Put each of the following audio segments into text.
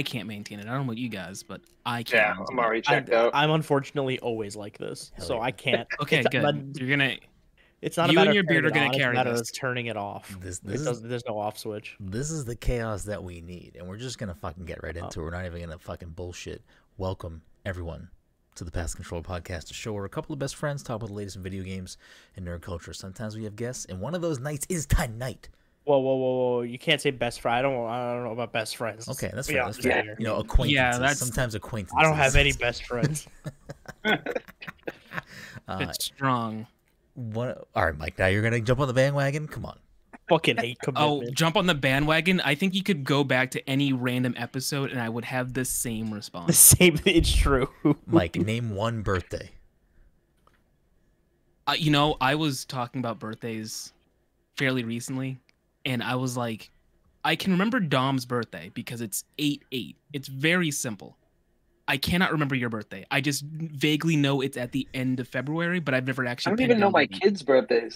can't maintain it. I don't know about you guys, but I can't. Yeah, I'm already checked out. I'm unfortunately always like this, so I can't. Okay, good. You're gonna. It's not You a matter and your of beard are turning it gonna on, carry it's a matter this. of turning it off. There's no off switch. This is the chaos that we need, and we're just gonna fucking get right into it. We're not even gonna fucking bullshit. Welcome everyone to the Pass Control Podcast, a show where a couple of best friends talk about the latest in video games and nerd culture. Sometimes we have guests, and one of those nights is tonight. Whoa! You can't say best friend. I don't know about best friends. Okay, that's fair. That's fair. You know, acquaintances. Yeah, that's sometimes acquaintances. I don't have any best friends. It's strong. What? All right, Mike. Now you're gonna jump on the bandwagon. Come on. Fucking hate commitment. Oh, jump on the bandwagon. I think you could go back to any random episode, and I would have the same response. The same. It's true. Mike, name one birthday. You know, I was talking about birthdays fairly recently, and I was like, I can remember Dom's birthday because it's 8/8. It's very simple. I cannot remember your birthday. I just vaguely know it's at the end of February, but I've never actually. I don't even know my kids' birthdays.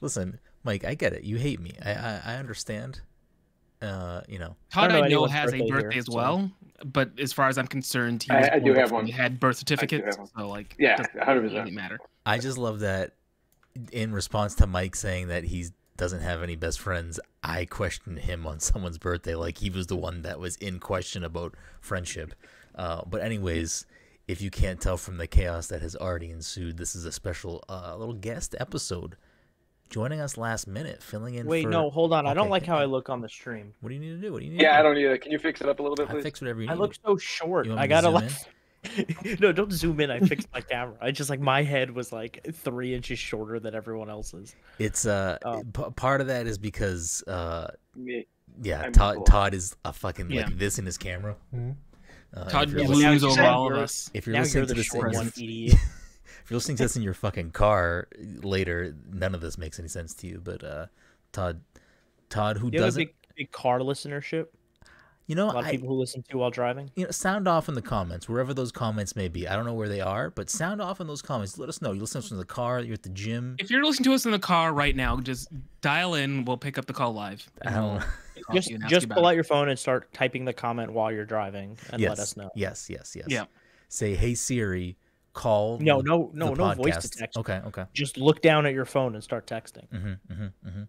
Listen, Mike, I get it. You hate me. I understand. You know. Todd, I know has a birthday as well, but as far as I'm concerned, I do have one. He had birth certificates, so like, yeah, 100%. Doesn't matter. I just love that. In response to Mike saying that he doesn't have any best friends, I questioned him on someone's birthday, like he was the one that was in question about friendship. But anyways, if you can't tell from the chaos that has already ensued, this is a special little guest episode. Joining us last minute, filling in. Wait, no, hold on. Okay, I don't like how I look on the stream. What do you need to do? What do you need? Yeah, I don't either. Can you fix it up a little bit, please? I fix whatever you need. I look so short. I gotta like. No, don't zoom in. I fixed my camera. I just like my head was like 3 inches shorter than everyone else's. It's part of that is because I'm Todd is a fucking like this in his camera. Todd looms over all of us. If you're listening to this if you're listening to this in your fucking car later, none of this makes any sense to you. But Todd, who doesn't have a big car listenership? You know, a lot of people who listen to while driving. You know, sound off in the comments, wherever those comments may be. I don't know where they are, but sound off in those comments. Let us know. You listen to us in the car, you're at the gym. If you're listening to us in the car right now, just dial in. We'll pick up the call live. I don't know. Just pull out your phone and start typing the comment while you're driving and let us know. Yes. Yeah. Say, hey Siri, call. No voice to text. Okay. Just look down at your phone and start texting.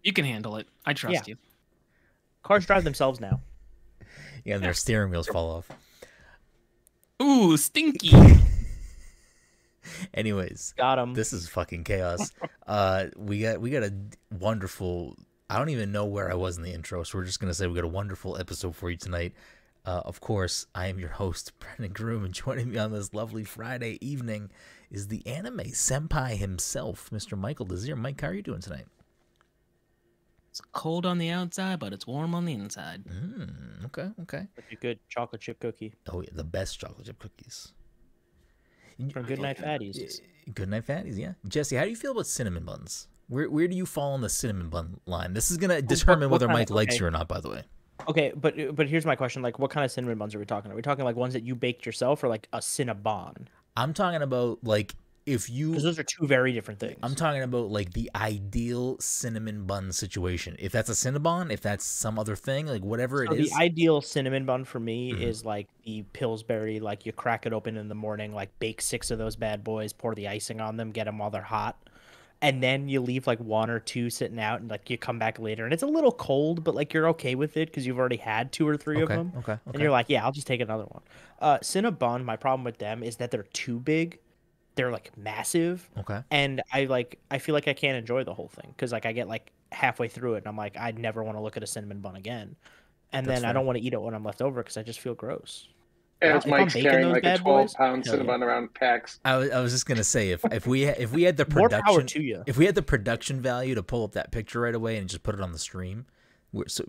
You can handle it. I trust you. Cars drive themselves now. Yeah, and their steering wheels fall off. Ooh, stinky. Anyways, got him. This is fucking chaos. We got a wonderful. I don't even know where I was in the intro, so we're just gonna say we got a wonderful episode for you tonight. Of course, I am your host, Brenden Groom, and joining me on this lovely Friday evening is the anime senpai himself, Mr. Michael Desir. Mike, how are you doing tonight? It's cold on the outside, but it's warm on the inside. Okay. Like a good chocolate chip cookie. Oh, yeah, the best chocolate chip cookies. From Good Night Fatties. Good Night Fatties, yeah. Jesse, how do you feel about cinnamon buns? Where do you fall on the cinnamon bun line? This is gonna determine whether Mike likes you or not, by the way. Okay, but here's my question: like, what kind of cinnamon buns are we talking? Are we talking like ones that you baked yourself, or like a Cinnabon? I'm talking about like. Because those are two very different things. I'm talking about like the ideal cinnamon bun situation. If that's a Cinnabon, if that's some other thing, like whatever it is. The ideal cinnamon bun for me is like the Pillsbury, like you crack it open in the morning, like bake 6 of those bad boys, pour the icing on them, get them while they're hot. And then you leave like 1 or 2 sitting out and like you come back later and it's a little cold, but like you're okay with it because you've already had 2 or 3 of them. Okay. And you're like, yeah, I'll just take another one. Cinnabon, my problem with them is that they're too big. They're like massive. Okay. And I feel like I can't enjoy the whole thing because like I get like halfway through it and I'm like, I'd never want to look at a cinnamon bun again. And then I don't want to eat it when I'm left over because I just feel gross. And it's Mike's carrying like a 12-pound cinnamon around packs. I was just gonna say if we had the production, more power to you. If we had the production value to pull up that picture right away and just put it on the stream,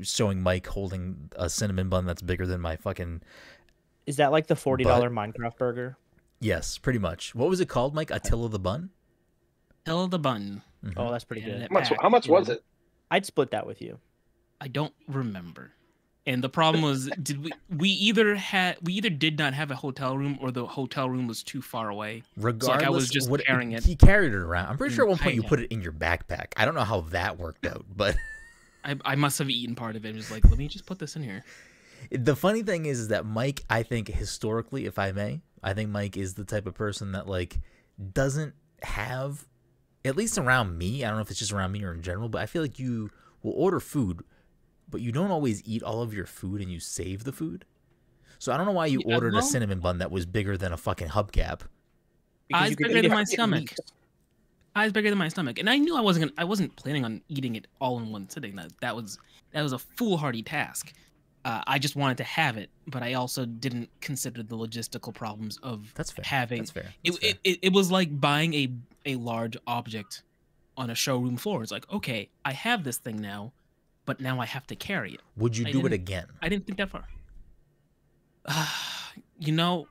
showing Mike holding a cinnamon bun that's bigger than my fucking. Is that like the $40 Minecraft burger? Yes, pretty much. What was it called, Mike? Attila the Bun? Attila the Bun. Oh, that's pretty good. How much was it? I'd split that with you. I don't remember. And the problem was, we either did not have a hotel room or the hotel room was too far away. Regardless, so like I was just carrying it. He carried it around. I'm pretty sure at one point you put it in your backpack. I don't know how that worked out, but I must have eten part of it. It was like, let me just put this in here. The funny thing is that Mike, I think historically, if I may, I think Mike is the type of person that like doesn't have, at least around me, I don't know if it's just around me or in general, but I feel like you will order food, but you don't always eat all of your food and you save the food. So I don't know why you ordered a cinnamon bun that was bigger than a fucking hubcap. Eyes bigger than my stomach. Eyes bigger than my stomach, and I knew I wasn't planning on eating it all in one sitting. That was a foolhardy task. I just wanted to have it, but I also didn't consider the logistical problems of having. That's fair. It was like buying a large object on a showroom floor. It's like, okay, I have this thing now, but now I have to carry it. Would you do it again? I didn't think that far. You know,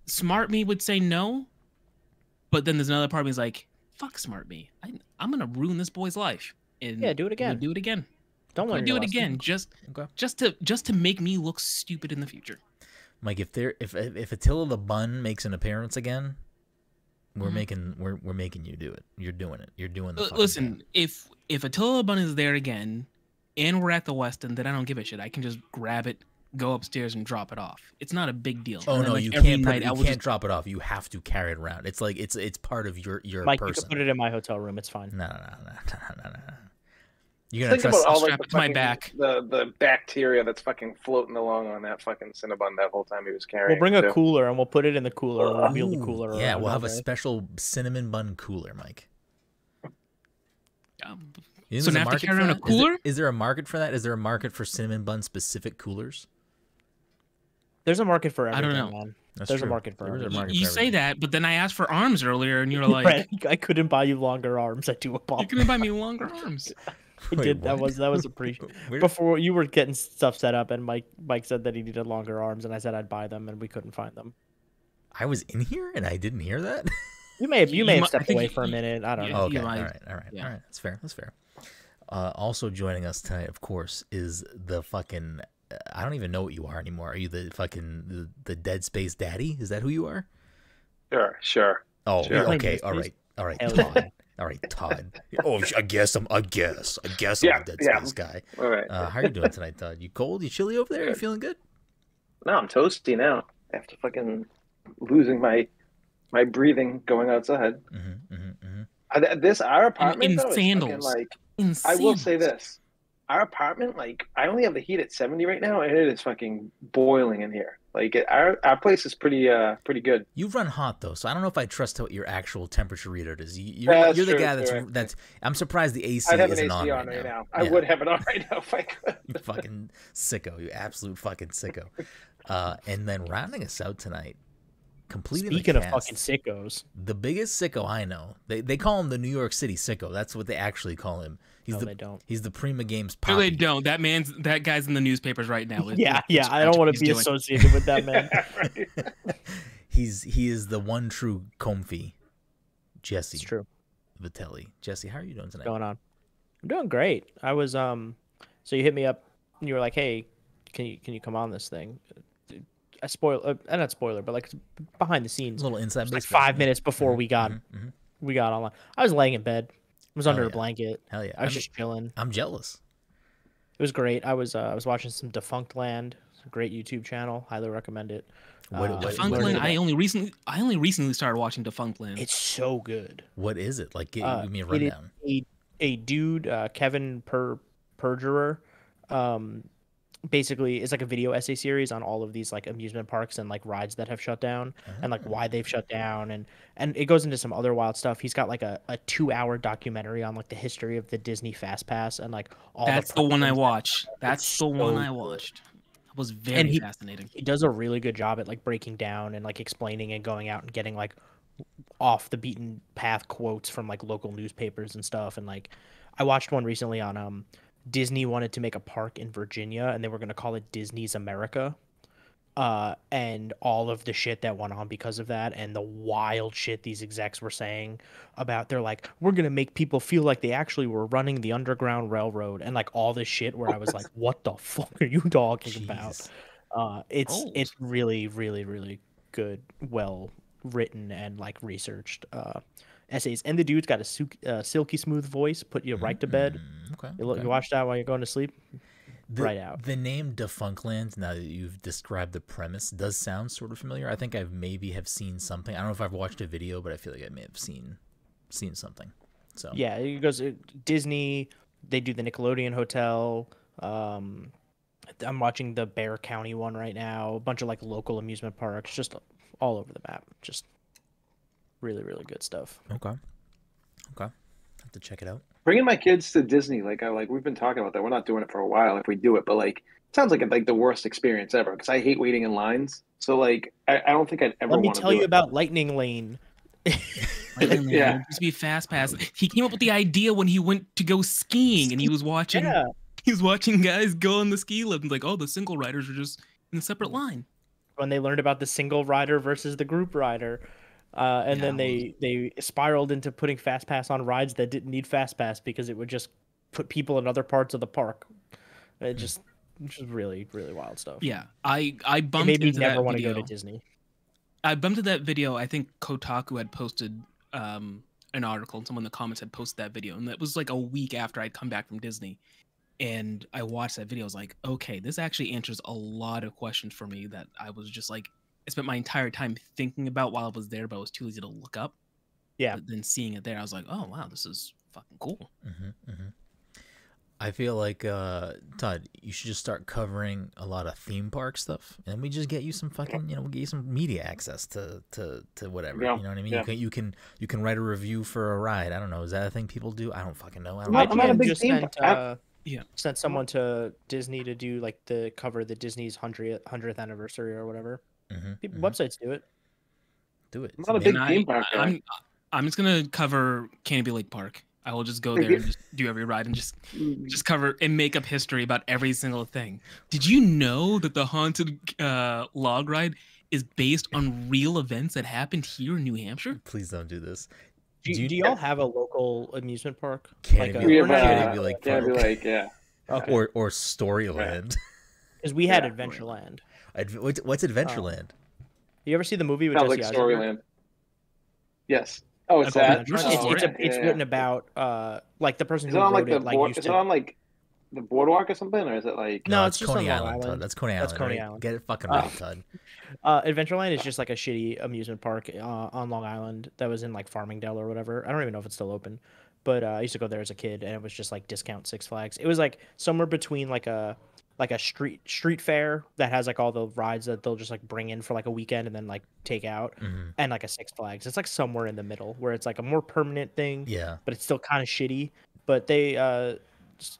smart me would say no, but then there's another part of me is like, fuck smart me. I'm gonna ruin this boy's life. And yeah, do it again. Do it again. Don't want to do it again. Just to make me look stupid in the future. Mike, if Attila the Bun makes an appearance again, we're making you do it. You're doing it. You're doing the. Listen, bun. if Attila the Bun is there again, and we're at the Westin, then I don't give a shit. I can just grab it, go upstairs, and drop it off. It's not a big deal. Oh no, you can't drop it off. You have to carry it around. It's like it's part of your Mike, person. you can put it in my hotel room. It's fine. No. You're gonna trust all strap it to my back. The bacteria that's fucking floating along on that fucking Cinnabon that whole time he was carrying. We'll bring a cooler and we'll put it in the cooler. And we'll wheel the cooler. Yeah, we'll have a special cinnamon bun cooler, Mike. So now I have to carry around a cooler? Is there a market for that? Is there a market for cinnamon bun specific coolers? There's a market for everything, I don't know. man. There's a market for everything. You say that, but then I asked for arms earlier, and you're like, I couldn't buy you longer arms. I do apologize. You couldn't buy me longer arms. I did. That was appreciated. Before you were getting stuff set up, and Mike said that he needed longer arms, and I said I'd buy them, and we couldn't find them. I was in here and I didn't hear that. You may have stepped away for a minute. I don't know. Okay. All right. That's fair. Also joining us tonight, of course, is the fucking. I don't even know what you are anymore. Are you the fucking the Dead Space Daddy? Is that who you are? Sure. Oh, sure. Okay. All right. Todd. All right, Todd. Oh, I guess I'm a Dead Space guy. All right. How are you doing tonight, Todd? You cold? You chilly over there? You feeling good? No, I'm toasty now after fucking losing my breathing going outside. Our apartment in though, sandals. Like, I will say this: our apartment, like, I only have the heat at 70 right now, and it is fucking boiling in here. Like, our place is pretty good. You run hot though, so I don't know if I trust what your actual temperature reader is. You're the guy that's. I'm surprised the AC I'd have isn't an AC on right now. Yeah. I would have it on right now if I could. You fucking sicko! You absolute fucking sicko! And then rounding us out tonight, completing Speaking the of cast, fucking sickos, the biggest sicko I know. They call him the New York City sicko. That's what they actually call him. They don't. He's the Prima Games Poppy. No, they don't. That guy's in the newspapers right now. Yeah. I don't want to be associated with that man. Right. He is the one true Comfy. Jesse. It's true. Vitelli. Jesse, how are you doing tonight? Going on? I'm doing great. I was so you hit me up and you were like, "Hey, can you come on this thing?" A spoiler, not spoiler, but like behind the scenes. A little inside. Like 5 minutes before we got online. I was laying in bed. I was under a blanket. Hell yeah! I was just chilling. I'm jealous. It was great. I was watching some Defunct Land. It's a great YouTube channel. Highly recommend it. Defunct Land. I only recently started watching Defunct Land. It's so good. What is it? Like, give me a rundown. A dude, Kevin Perjurer, basically it's like a video essay series on all of these like amusement parks and like rides that have shut down and like why they've shut down, and it goes into some other wild stuff. He's got like a 2-hour documentary on like the history of the Disney Fast Pass and like all. That's the one I watched. That's the one I watched. It was very fascinating. He does a really good job at like breaking down and like explaining and going out and getting like off the beaten path quotes from like local newspapers and stuff. And like I watched one recently on Disney wanted to make a park in Virginia and they were going to call it Disney's America. And all of the shit that went on because of that and the wild shit these execs were saying about, they're like, we're going to make people feel like they actually were running the Underground Railroad and like all this shit where I was like, what the fuck are you talking about? It's really, really, really good, well written and like researched essays. And the dude's got a silky smooth voice, put you right to bed. Okay. You watch that while you're going to sleep. right out. The name Defunctland, now that you've described the premise, does sound sort of familiar. I think I've maybe have seen something. I don't know if I've watched a video, but I feel like I may have seen something. So yeah, it goes Disney. They do the Nickelodeon Hotel. I'm watching the Bear County one right now. A bunch of like local amusement parks, just all over the map. Just really, really good stuff. Okay. Have to check it out. Bringing my kids to Disney, like we've been talking about that. We're not doing it for a while if we do it, but like it sounds like the worst experience ever because I hate waiting in lines. So like I don't think I'd ever Let me want to tell do you it. about Lightning Lane. Yeah. Just be fast pass. He came up with the idea when he went to go skiing and he was watching. Yeah. He was watching guys go on the ski lift and like, oh, the single riders are just in a separate line. When they learned about the single rider versus the group rider, and then they spiraled into putting fast pass on rides that didn't need fast pass because it would just put people in other parts of the park. It just really, really wild stuff. Yeah, I bumped it made me into never that want to video. go to Disney. I bumped into that video. I think Kotaku had posted an article, and someone in the comments had posted that video, and that was like a week after I'd come back from Disney. And I watched that video. I was like, okay, this actually answers a lot of questions for me that I was just like, I spent my entire time thinking about while I was there, but I was too lazy to look up. Yeah. But then seeing it there, I was like, oh wow, this is fucking cool. I feel like Todd, you should just start covering a lot of theme park stuff, and we just get you some fucking, we'll get you some media access to whatever. Yeah. You know what I mean? Yeah. You can write a review for a ride. I don't know. Is that a thing people do? I don't fucking know. I'm not a big just theme sent someone to Disney to do like cover the Disney's 100th anniversary or whatever. Websites do it. Do it. I'm not a big theme park guy. I'm just gonna cover Canopy Lake Park. I will just go there and just do every ride and just cover and make up history about every single thing. Did you know that the haunted log ride is based on real events that happened here in New Hampshire? Please don't do this. Do y'all have a local amusement park? Canopy Lake, yeah. Okay. Or Storyland. Because we had Adventureland. What's Adventureland? You ever see the movie with Sounds Jesse like Eisenberg? Storyland. Yes. Oh, it's Okay, that. It's written about like the person Is who it on wrote like the it. Like, is it on like the boardwalk or something, or is it like? No, it's it's just Coney on Long Island, Todd. Island. That's Coney Island. That's Coney right? Island. Get it fucking right, Todd. Adventureland is just like a shitty amusement park on Long Island that was in like Farmingdale or whatever. I don't even know if it's still open, but I used to go there as a kid, and it was just like discount Six Flags. It was like somewhere between like a street fair that has like all the rides that they'll just like bring in for like a weekend and then like take out, and like a Six Flags. It's like somewhere in the middle where it's like a more permanent thing. Yeah. But it's still kind of shitty. But they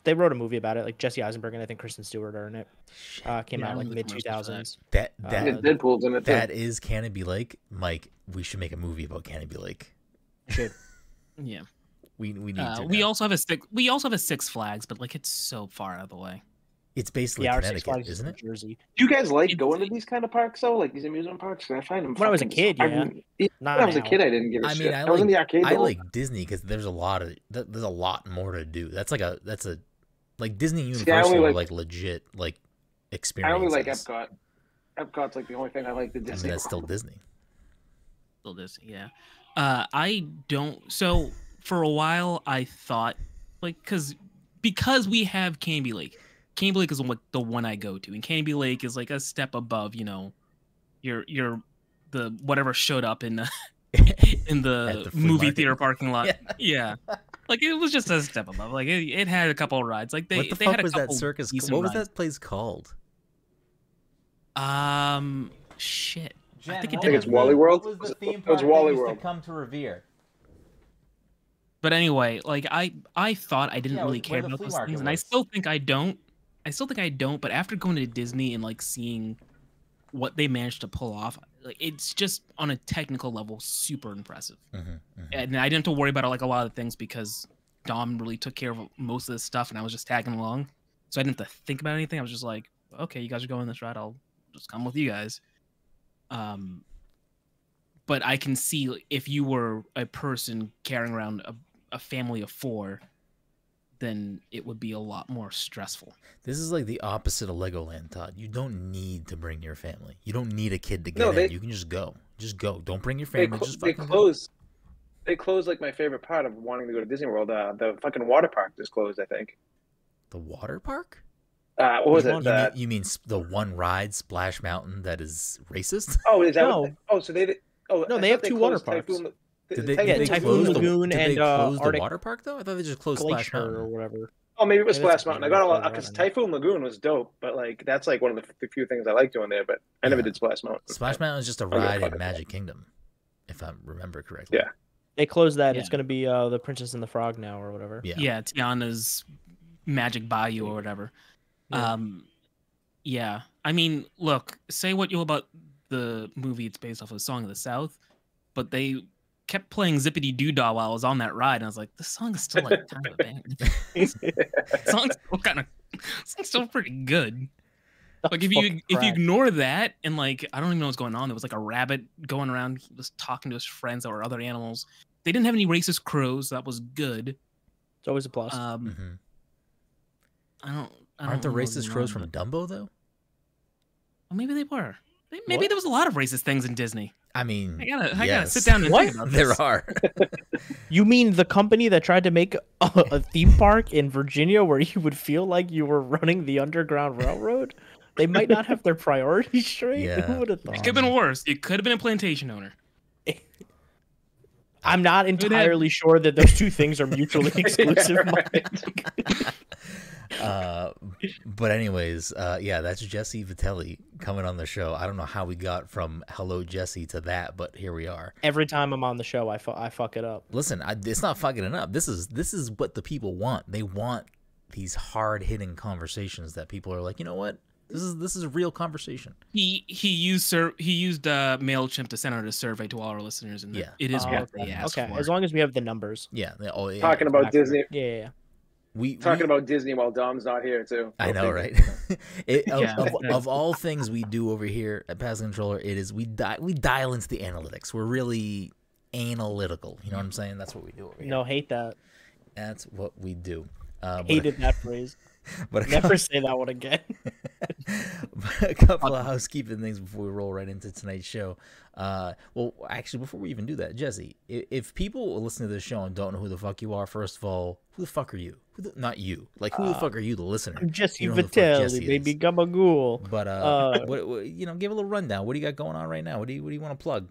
wrote a movie about it. Like Jesse Eisenberg and I think Kristen Stewart are in it. Came out like mid 2000s. That Deadpool's in it too. That is Canopy Lake. Mike, we should make a movie about Canopy Lake. Should. Yeah. We need to. We also have a Six Flags, but like it's so far out of the way. It's basically our Six Connecticut, Flags isn't in it? Jersey. Do you guys like going to these kind of parks though, like these amusement parks? I find them. When I was a kid, yeah. When I was a kid, I didn't give a shit. I was in the arcade. I like Disney because there's a lot more to do. That's like Disney Universal are like legit like experiences. I only like Epcot. Epcot's like the only thing I like to Disney. I mean, that's still Disney. Still Disney, yeah. I don't. So for a while, I thought like because we have Canby Lake. Canby Lake is the one I go to, and Canby Lake is like a step above, your the whatever showed up in the movie theater parking lot. Yeah. Like it was just a step above. Like it had a couple of rides. Like they What the had fuck a was that couple circus? decent What was rides. that place called? Shit. Jen, I think it I did. think it's Wally World. What was the theme It was park Wally that used World. to come to Revere? But anyway, like I thought I didn't Yeah, really where care the about flea those market things, and I was. still think I don't. But after going to Disney and like seeing what they managed to pull off, like it's just on a technical level super impressive. And I didn't have to worry about like a lot of things because Dom really took care of most of this stuff, and I was just tagging along, so I didn't have to think about anything. I was just like, okay, you guys are going this ride, I'll just come with you guys. But I can see if you were a person carrying around a family of 4, then it would be a lot more stressful. This is like the opposite of Legoland, Todd. You don't need to bring your family. You don't need a kid to get in. You can just go. Just go. Don't bring your family. They closed. They closed like my favorite part of wanting to go to Disney World. The fucking water park just closed, I think. The water park? What was it? You mean the one ride, Splash Mountain, that is racist? Oh, is that? No. Oh, so they. Oh, No, they have two water parks. Did they Typhoon close Lagoon did they and close the Arctic water park though? I thought they just closed Splash Glacier or Mountain. whatever. Oh, maybe it was Maybe that's Splash a Mountain. I got a lot name, because I don't know. Typhoon Lagoon was dope, but like that's like one of the few things I like doing there. But I never did Splash Mountain. Splash Mountain is just a ride in Magic Kingdom, if I remember correctly. Yeah. They closed that. Yeah. It's going to be the Princess and the Frog now or whatever. Yeah, Tiana's Magic Bayou or whatever. Yeah. Yeah. I mean, look, say what you will about the movie it's based off of, Song of the South, but they kept playing Zippity Doo Dah while I was on that ride, and I was like, this song is still like kind of a bang. Song's still pretty good. Like if you ignore that and like I don't even know what's going on. There was like a rabbit going around, he was talking to his friends that were other animals. They didn't have any racist crows. That was good. It's always a plus. I don't Aren't the know what's racist going crows on, from but- Dumbo though? Well, maybe they were. Maybe there was a lot of racist things in Disney. I mean, I gotta yes. sit down and think about this. There are. You mean the company that tried to make a theme park in Virginia where you would feel like you were running the Underground Railroad? They might not have their priorities straight. Yeah. Who would have It thought? could have been worse. You could have been a plantation owner. I'm not entirely sure that those two things are mutually exclusive. But anyways, yeah, that's Jesse Vitelli coming on the show. I don't know how we got from hello Jesse to that, but here we are. Every time I'm on the show, I fuck it up. Listen, it's not fucking it up. This is what the people want. They want these hard hitting conversations that people are like, you know what? This is a real conversation. He used MailChimp to send out a survey to all our listeners, and it is what they asked Okay, for. as long as we have the numbers. Yeah. Yeah. Talking about Disney. Yeah. Talking about Disney while Dom's not here too. I know, right? Of all things we do over here at Pass Controller, it is we dial into the analytics. We're really analytical. You know what I'm saying? That's what we do over here. No, hate that. That's what we do. Hated that phrase. But never say that one again. But a couple of housekeeping things before we roll right into tonight's show. Well, actually, before we even do that, Jesse, if people listen to this show and don't know who the fuck you are, first of all, who the fuck are you? Not you. Like, who the fuck are you, the listener? I'm Jesse You know who the fuck Vitelli, Jesse baby is. gabagool. But what, give a little rundown. What do you got going on right now? What do you want to plug?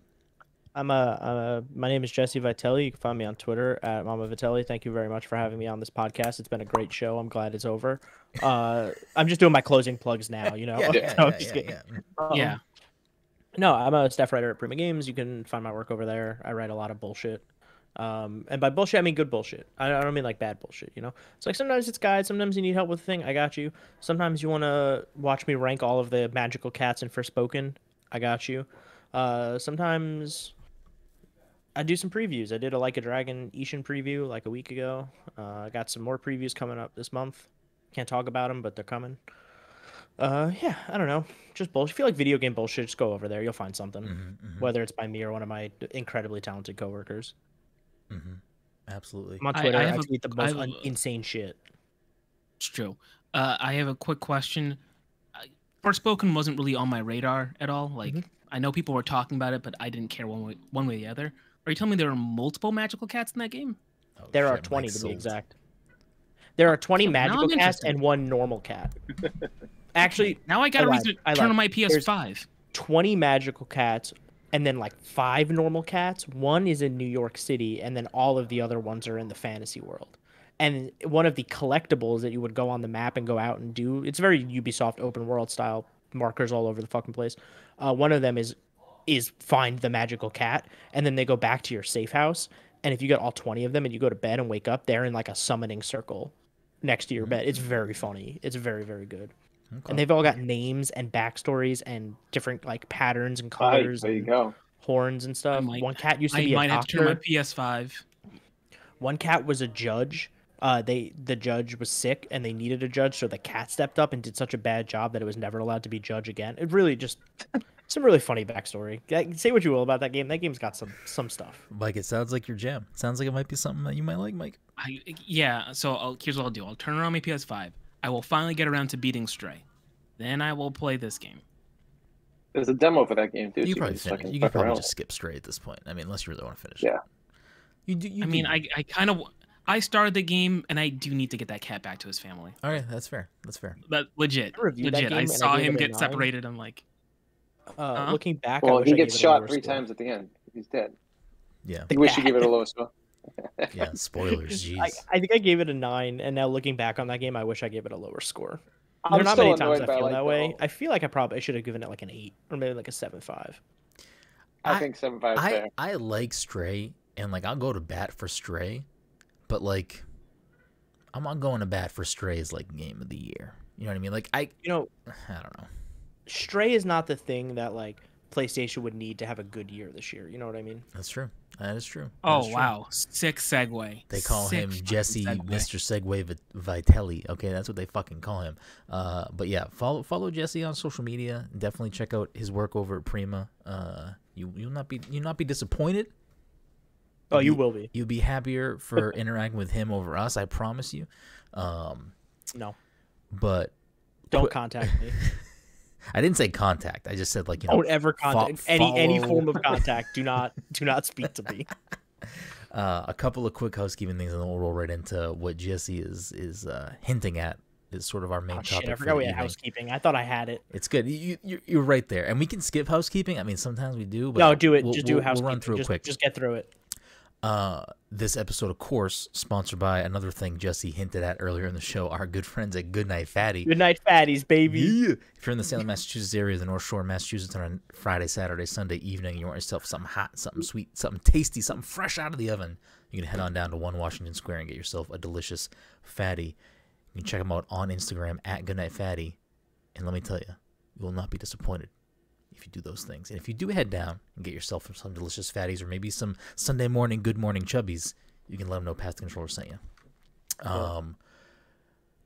My name is Jesse Vitelli. You can find me on Twitter at Mama Vitelli. Thank you very much for having me on this podcast. It's been a great show. I'm glad it's over. I'm just doing my closing plugs now, you know. Yeah. No, I'm a staff writer at Prima Games. You can find my work over there. I write a lot of bullshit. And by bullshit, I mean good bullshit. I don't mean like bad bullshit, you know? It's like sometimes it's guides, sometimes you need help with a thing. I got you. Sometimes you want to watch me rank all of the magical cats in Forspoken. I got you. Sometimes I do some previews. I did a Like a Dragon Ishin preview like a week ago. I got some more previews coming up this month. Can't talk about them, but they're coming. Yeah, I don't know. Just bullshit. If you like video game bullshit, just go over there. You'll find something. Whether it's by me or one of my incredibly talented coworkers. Absolutely. I'm on Twitter. I tweet the most insane shit. It's true. I have a quick question. Forspoken wasn't really on my radar at all. Like, I know people were talking about it, but I didn't care one way or the other. Are you telling me there are multiple magical cats in that game? Oh, there are 20 to be exact. There are 20 magical cats and one normal cat. Actually, now I got a reason to turn on my PS5. There's 20 magical cats and then like 5 normal cats. One is in New York City, and then all of the other ones are in the fantasy world. And one of the collectibles that you would go on the map and go out and do, it's very Ubisoft open world style, markers all over the fucking place. One of them is find the magical cat, and then they go back to your safe house, and if you get all 20 of them and you go to bed and wake up, they're in like a summoning circle next to your bed. It's very funny. It's very, very good. Okay. And they've all got names and backstories and different like patterns and colors. There you go. Horns and stuff. One cat used to be a doctor. I might have to turn my PS5. One cat was a judge. The judge was sick and they needed a judge, so the cat stepped up and did such a bad job that it was never allowed to be judge again. It really just some really funny backstory. Say what you will about that game. That game's got some stuff. Mike, it sounds like your jam. Sounds like it might be something that you might like, Mike. So here's what I'll do. I'll turn around my PS5. I will finally get around to beating Stray. Then I will play this game. There's a demo for that game, too. You can probably just skip Stray at this point. I mean, unless you really want to finish it. Yeah. I kind of I started the game, and I do need to get that cat back to his family. Okay, that's fair. That's fair. But legit, I reviewed that legit. game I and saw gave him it a get 9. separated. I'm like, Looking back, I Well, wish he I gets gave it a shot lower 3 score. times at the end. He's dead. Yeah. You wish you give it a lower score. Yeah. Spoilers. Jeez. I think I gave it a 9, and now looking back on that game, I wish I gave it a lower score. I'm There are not still many times I annoyed by, feel like, that the way. whole- I feel like I probably should have given it like an 8 or maybe like a 7.5. I think 7.5 is fair. I like Stray, and like I'll go to bat for Stray, but like I'm not going to bat for Stray as like game of the year. You know what I mean? Like I don't know. Stray is not the thing that like PlayStation would need to have a good year this year. You know what I mean? That's true. That is true. oh wow, sick segue. They call Sick him fucking Jesse segue. Mr. Segway Vitelli. Okay, that's what they fucking call him. But yeah, follow Jesse on social media. Definitely check out his work over at Prima. You'll not be disappointed. Oh, you will be. You'll be happier for interacting with him over us. I promise you. No, But don't contact me. I didn't say contact. I just said like, you know, Don't ever contact any follow. form of contact. Do not speak to me. A couple of quick housekeeping things, and then we'll roll right into what Jesse is hinting at is sort of our main Oh topic. shit! I for forgot the we had evening. housekeeping. I thought I had it. It's good. You're right there, and we can skip housekeeping. I mean, sometimes we do. But No, do it. We'll, Just do we'll housekeeping. run through it quick. Just get through it. This episode, of course, sponsored by another thing Jesse hinted at earlier in the show. Our good friends at Goodnight Fatty. Good night, fatties, baby. Yeah. If you're in the Salem, Massachusetts area, the North Shore of Massachusetts, on a Friday, Saturday, Sunday evening, you want yourself something hot, something sweet, something tasty, something fresh out of the oven, you can head on down to 1 Washington Square and get yourself a delicious fatty. You can check them out on Instagram at Goodnight Fatty. And let me tell you, you will not be disappointed if you do those things. And if you do head down and get yourself some delicious fatties or maybe some Sunday morning good morning chubbies, you can let them know Past the Controller sent you.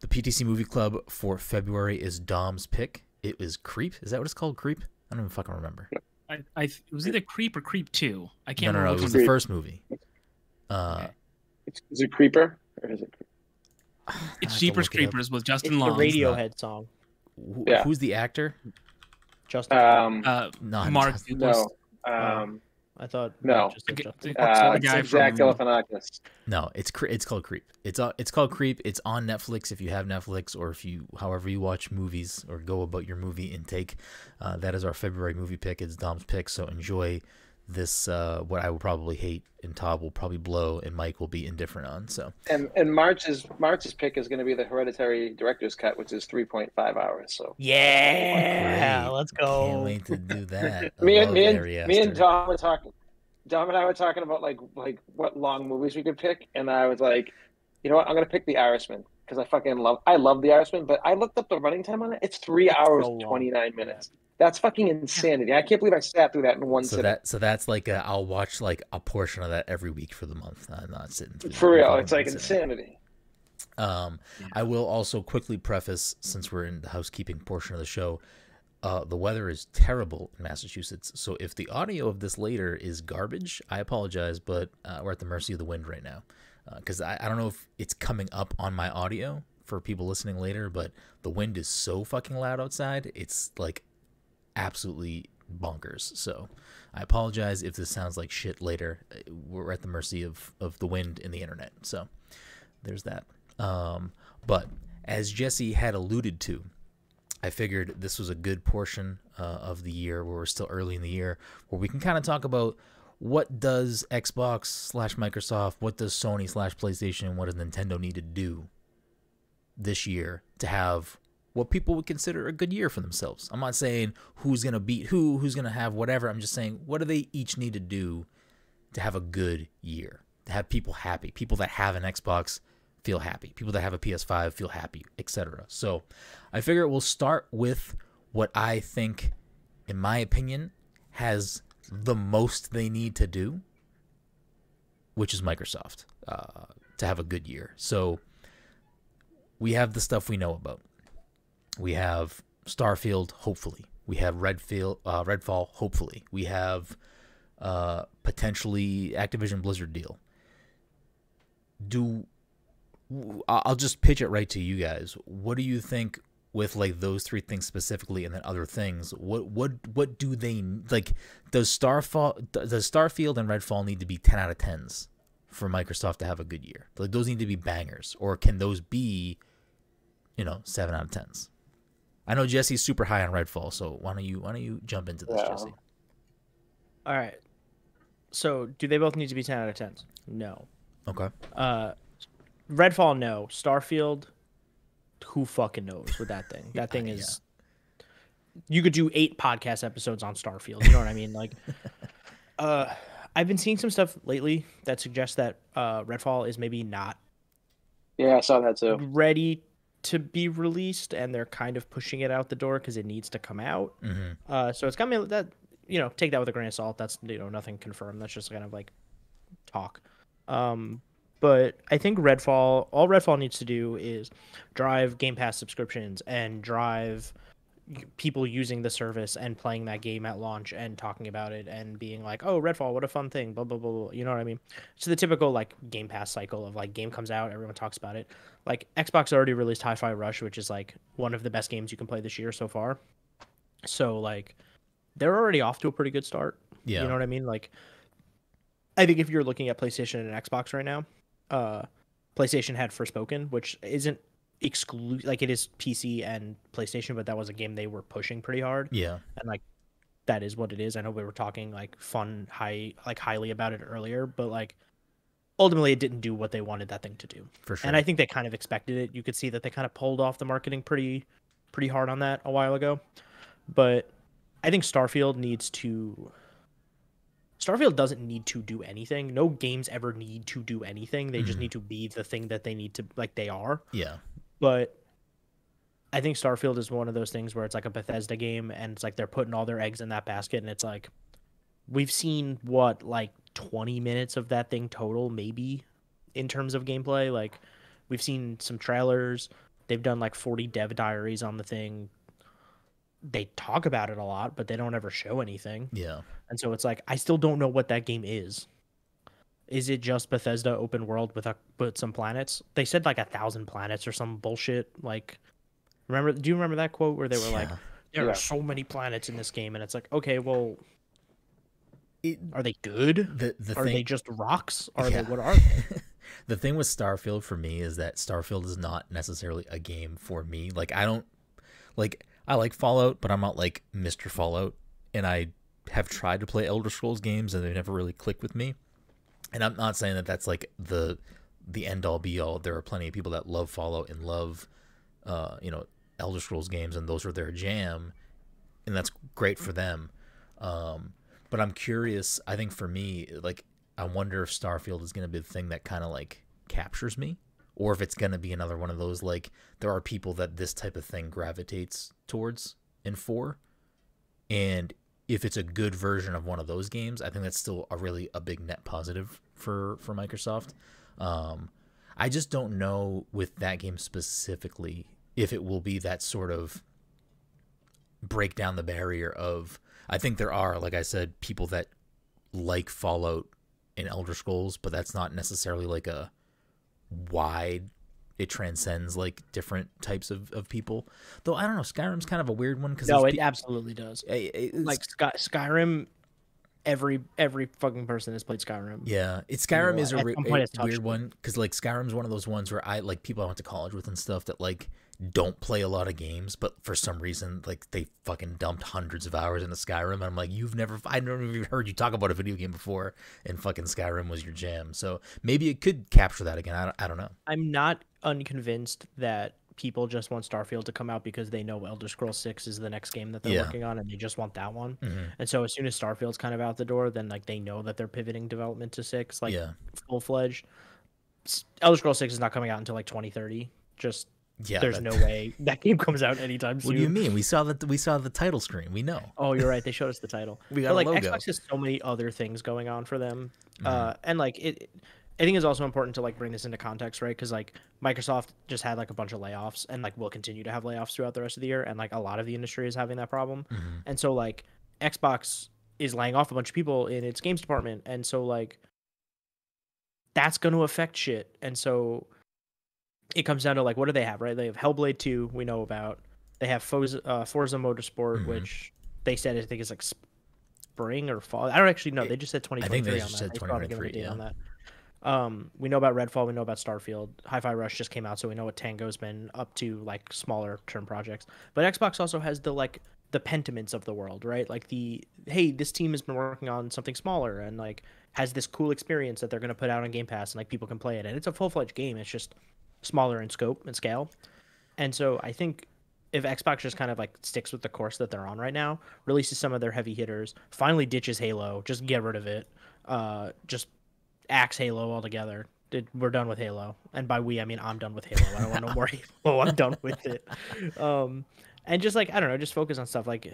The PTC Movie Club for February is Dom's pick. It was Creep. Is that what it's called? Creep? I don't even fucking remember. It was either Creep or Creep 2. I can't No, remember. it which was one. the first movie. Is it Creeper or is it? It's Jeepers Creepers with It's Justin the Long. Radiohead song. Yeah. Who's the actor? Justin. No, Mark Duplass. No. I thought No. just said Justin. The guy It's Zach from- Galifianakis. No, it's called Creep. It's called Creep. It's on Netflix if you have Netflix, or if you however you watch movies or go about your movie intake. That is our February movie pick. It's Dom's pick. So enjoy this. What I will probably hate, and Todd will probably blow, and Mike will be indifferent on. So And March's pick is going to be the Hereditary Director's Cut, which is 3.5 hours. So Yeah, Great. let's go. Can't wait to do that. I me love Ari and Aster. Dom were talking. Dom and I were talking about like what long movies we could pick, and I was like, you know what, I'm going to pick The Irishman because I love The Irishman. But I looked up the running time on it. It's 3 hours so and long. 29 minutes. That's fucking insanity. I can't believe I sat through that in one sitting. So that's like I'll watch like a portion of that every week for the month. I'm not sitting through For that. real, I'm it's like sitting. insanity. I will also quickly preface, since we're in the housekeeping portion of the show, the weather is terrible in Massachusetts. So if the audio of this later is garbage, I apologize, but we're at the mercy of the wind right now. Because I don't know if it's coming up on my audio for people listening later, but the wind is so fucking loud outside. It's like absolutely bonkers. So I apologize if this sounds like shit later. We're at the mercy of the wind and the internet. So there's that. But as Jesse had alluded to, I figured this was a good portion of the year where we're still early in the year where we can kind of talk about what does Xbox / Microsoft, what does Sony / PlayStation, what does Nintendo need to do this year to have what people would consider a good year for themselves. I'm not saying who's going to beat who's going to have whatever. I'm just saying what do they each need to do to have a good year, to have people happy, people that have an Xbox feel happy, people that have a PS5 feel happy, etc. So I figure we'll start with what I think, in my opinion, has the most they need to do, which is Microsoft, to have a good year. So we have the stuff we know about. We have Starfield, hopefully. We have Redfall, hopefully. We have potentially Activision Blizzard deal. I'll just pitch it right to you guys. What do you think with like those three things specifically, and then other things? What do they like? Does Starfield and Redfall need to be 10 out of 10s for Microsoft to have a good year? Like, those need to be bangers, or can those be, 7 out of 10s? I know Jesse's super high on Redfall, so why don't you jump into this, Jesse? All right. So, do they both need to be 10 out of 10s? No. Okay. Redfall, no. Starfield, who fucking knows with that thing? That thing is... You could do 8 podcast episodes on Starfield. You know what I mean? Like, I've been seeing some stuff lately that suggests that Redfall is maybe not... Yeah, I saw that too. ...ready to be released, and they're kind of pushing it out the door because it needs to come out. Mm-hmm. So it's got me that... take that with a grain of salt. That's, nothing confirmed. That's just kind of like talk. But I think all Redfall needs to do is drive Game Pass subscriptions and drive people using the service and playing that game at launch and talking about it and being like, oh, Redfall, what a fun thing, blah, blah, blah, blah. You know what I mean? It's the typical like Game Pass cycle of like game comes out, everyone talks about it. Like Xbox already released Hi-Fi Rush, which is like one of the best games you can play this year so far. So like they're already off to a pretty good start. Yeah. You know what I mean? Like, I think if you're looking at PlayStation and Xbox right now, PlayStation had Forspoken, which isn't exclusive. Like, it is PC and PlayStation, but that was a game they were pushing pretty hard. Yeah. And like, that is what it is. I know we were talking like highly about it earlier, but like, ultimately it didn't do what they wanted that thing to do. For sure. And I think they kind of expected it. You could see that they kind of pulled off the marketing pretty hard on that a while ago. But I think Starfield doesn't need to do anything. No games ever need to do anything. They just need to be the thing that they need to, like they are. Yeah. But I think Starfield is one of those things where it's like a Bethesda game and it's like they're putting all their eggs in that basket, and it's like we've seen like 20 minutes of that thing total, maybe, in terms of gameplay. Like, we've seen some trailers. They've done like 40 dev diaries on the thing. They talk about it a lot, but they don't ever show anything. Yeah. And so it's like, I still don't know what that game is. Is it just Bethesda open world with some planets? They said like 1,000 planets or some bullshit. Like, do you remember that quote where they were like, there are so many planets in this game? And it's like, okay, well, are they good? Are they just rocks? What are they? The thing with Starfield for me is that Starfield is not necessarily a game for me. Like, I like Fallout, but I'm not like Mr. Fallout, and I have tried to play Elder Scrolls games, and they never really clicked with me. And I'm not saying that that's like the end all be all. There are plenty of people that love Fallout and love, Elder Scrolls games, and those are their jam, and that's great for them. But I'm curious. I think for me, like, I wonder if Starfield is going to be the thing that kind of like captures me. Or if it's going to be another one of those, like, there are people that this type of thing gravitates towards in 4. And if it's a good version of one of those games, I think that's still a big net positive for Microsoft. I just don't know with that game specifically if it will be that sort of break down the barrier of... I think there are, like I said, people that like Fallout and Elder Scrolls, but that's not necessarily like a... wide it transcends like different types of people, though. I don't know, Skyrim's kind of a weird one because it absolutely does. Like Skyrim, every fucking person has played Skyrim. Yeah, Skyrim is a weird one because like Skyrim's one of those ones where I like people I went to college with and stuff that like don't play a lot of games, but for some reason like they fucking dumped hundreds of hours into Skyrim, and I'm like, I never even heard you talk about a video game before, and fucking Skyrim was your jam. So maybe it could capture that again. I don't know. I'm not unconvinced that people just want Starfield to come out because they know Elder Scrolls 6 is the next game that they're working on, and they just want that one. And so as soon as Starfield's kind of out the door, then like they know that they're pivoting development to 6, like full-fledged. Elder Scrolls 6 is not coming out until like 2030. There's no way that game comes out anytime soon. What do you mean? We saw the title screen. We know. Oh, you're right. They showed us the title. We got a logo. Xbox has so many other things going on for them, and like I think it's also important to like bring this into context, right? Because like Microsoft just had like a bunch of layoffs, and like will continue to have layoffs throughout the rest of the year, and like a lot of the industry is having that problem, and so like Xbox is laying off a bunch of people in its games department, and so like that's going to affect shit, and so it comes down to like, what do they have, right? They have Hellblade 2, we know about. They have Forza Motorsport, which they said I think is like spring or fall. I don't actually know. They just said 2023 on that. Said 2023 on that. We know about Redfall, we know about Starfield. Hi-Fi Rush just came out, so we know what Tango's been up to, like smaller term projects. But Xbox also has the Pentiments of the world, right? Like hey, this team has been working on something smaller and like has this cool experience that they're gonna put out on Game Pass and like people can play it. And it's a full-fledged game. It's just smaller in scope and scale. And so I think if Xbox just kind of like sticks with the course that they're on right now, releases some of their heavy hitters, finally ditches Halo, just get rid of it, just axe Halo altogether. We're done with Halo, and by we I mean I'm done with Halo. I don't want no more Halo. I'm done with it. And just like I don't know, just focus on stuff like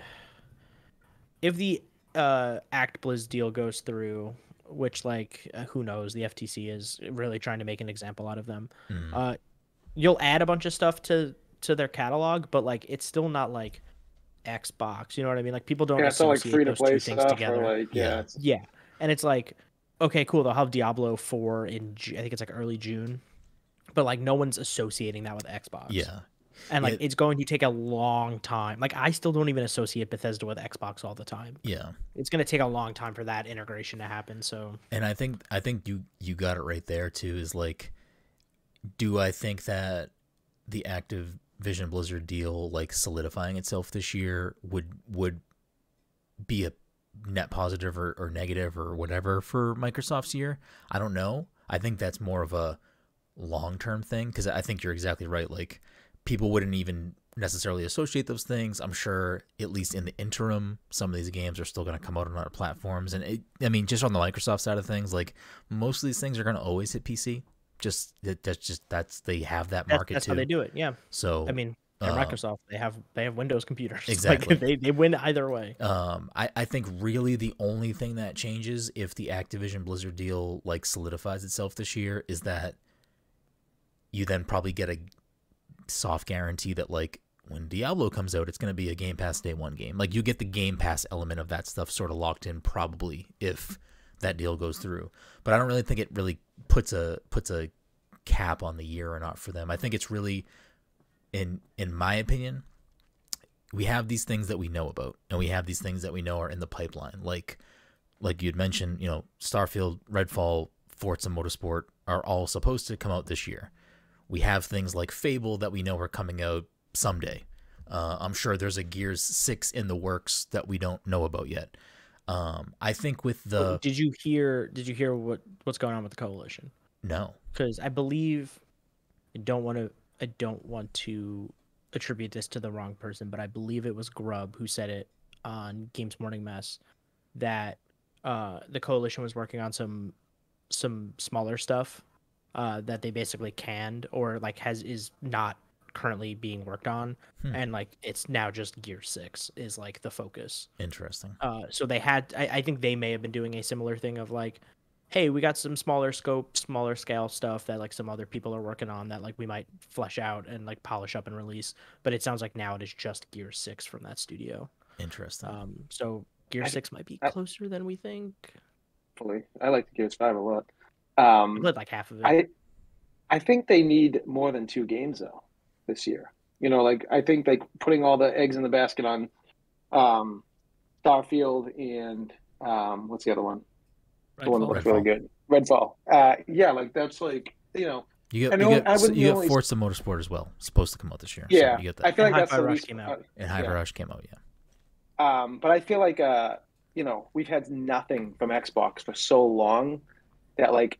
if the Act Blizz deal goes through, which like who knows, the FTC is really trying to make an example out of them. You'll add a bunch of stuff to their catalog, but like it's still not like Xbox. You know what I mean? Like people don't Yeah, it's not like associate free to those play two things stuff together. or like Yeah, and it's like, okay, cool. They'll have Diablo 4 in I think it's like early June, but like no one's associating that with Xbox. Yeah. And like it's going to take a long time. Like I still don't even associate Bethesda with Xbox all the time. Yeah. It's going to take a long time for that integration to happen. So. And I think you got it right there too. Is like, do I think that the Activision Blizzard deal like solidifying itself this year would be a net positive or negative or whatever for Microsoft's year? I don't know. I think that's more of a long-term thing because I think you're exactly right. Like people wouldn't even necessarily associate those things. I'm sure at least in the interim, some of these games are still going to come out on other platforms. And I mean, just on the Microsoft side of things, like most of these things are going to always hit PC. They have that market that's too. how they do it. Yeah. So I mean, they're Microsoft. They have Windows computers. Exactly. Like, they win either way. I think really the only thing that changes if the Activision Blizzard deal like solidifies itself this year is that you then probably get a soft guarantee that like when Diablo comes out, it's going to be a Game Pass day one game. Like you get the Game Pass element of that stuff sort of locked in probably if that deal goes through. But I don't really think it really puts a cap on the year or not for them. I think it's really, in my opinion, we have these things that we know about, and we have these things that we know are in the pipeline. Like you'd mentioned, you know, Starfield, Redfall, Forza Motorsport are all supposed to come out this year. We have things like Fable that we know are coming out someday. I'm sure there's a Gears 6 in the works that we don't know about yet. I think with the Did you hear what's going on with the Coalition? No. Because I believe I don't want to attribute this to the wrong person, but I believe it was Grubb who said it on Games Morning Mess that the Coalition was working on some smaller stuff that they basically canned or like is not currently being worked on, and like it's now just Gear 6 is like the focus. Interesting. So they had I think they may have been doing a similar thing of like, hey, we got some smaller scope, smaller scale stuff that like some other people are working on that like we might flesh out and like polish up and release. But it sounds like now it is just Gear 6 from that studio. Interesting. So Gear 6 might be closer than we think. Hopefully. I like the Gears 5 a lot. I played like half of it. I think they need more than 2 games though this year. You know, like I think like putting all the eggs in the basket on Starfield and what's the other one? The one that looks really good. Redfall. Yeah, like that's like, you know. You get Forza Motorsport as well. It's supposed to come out this year. Yeah, so you get that. I feel like that's Hi-Fi the Rush least. came out. And Hi-Fi Rush came out, yeah. But I feel like you know, we've had nothing from Xbox for so long that like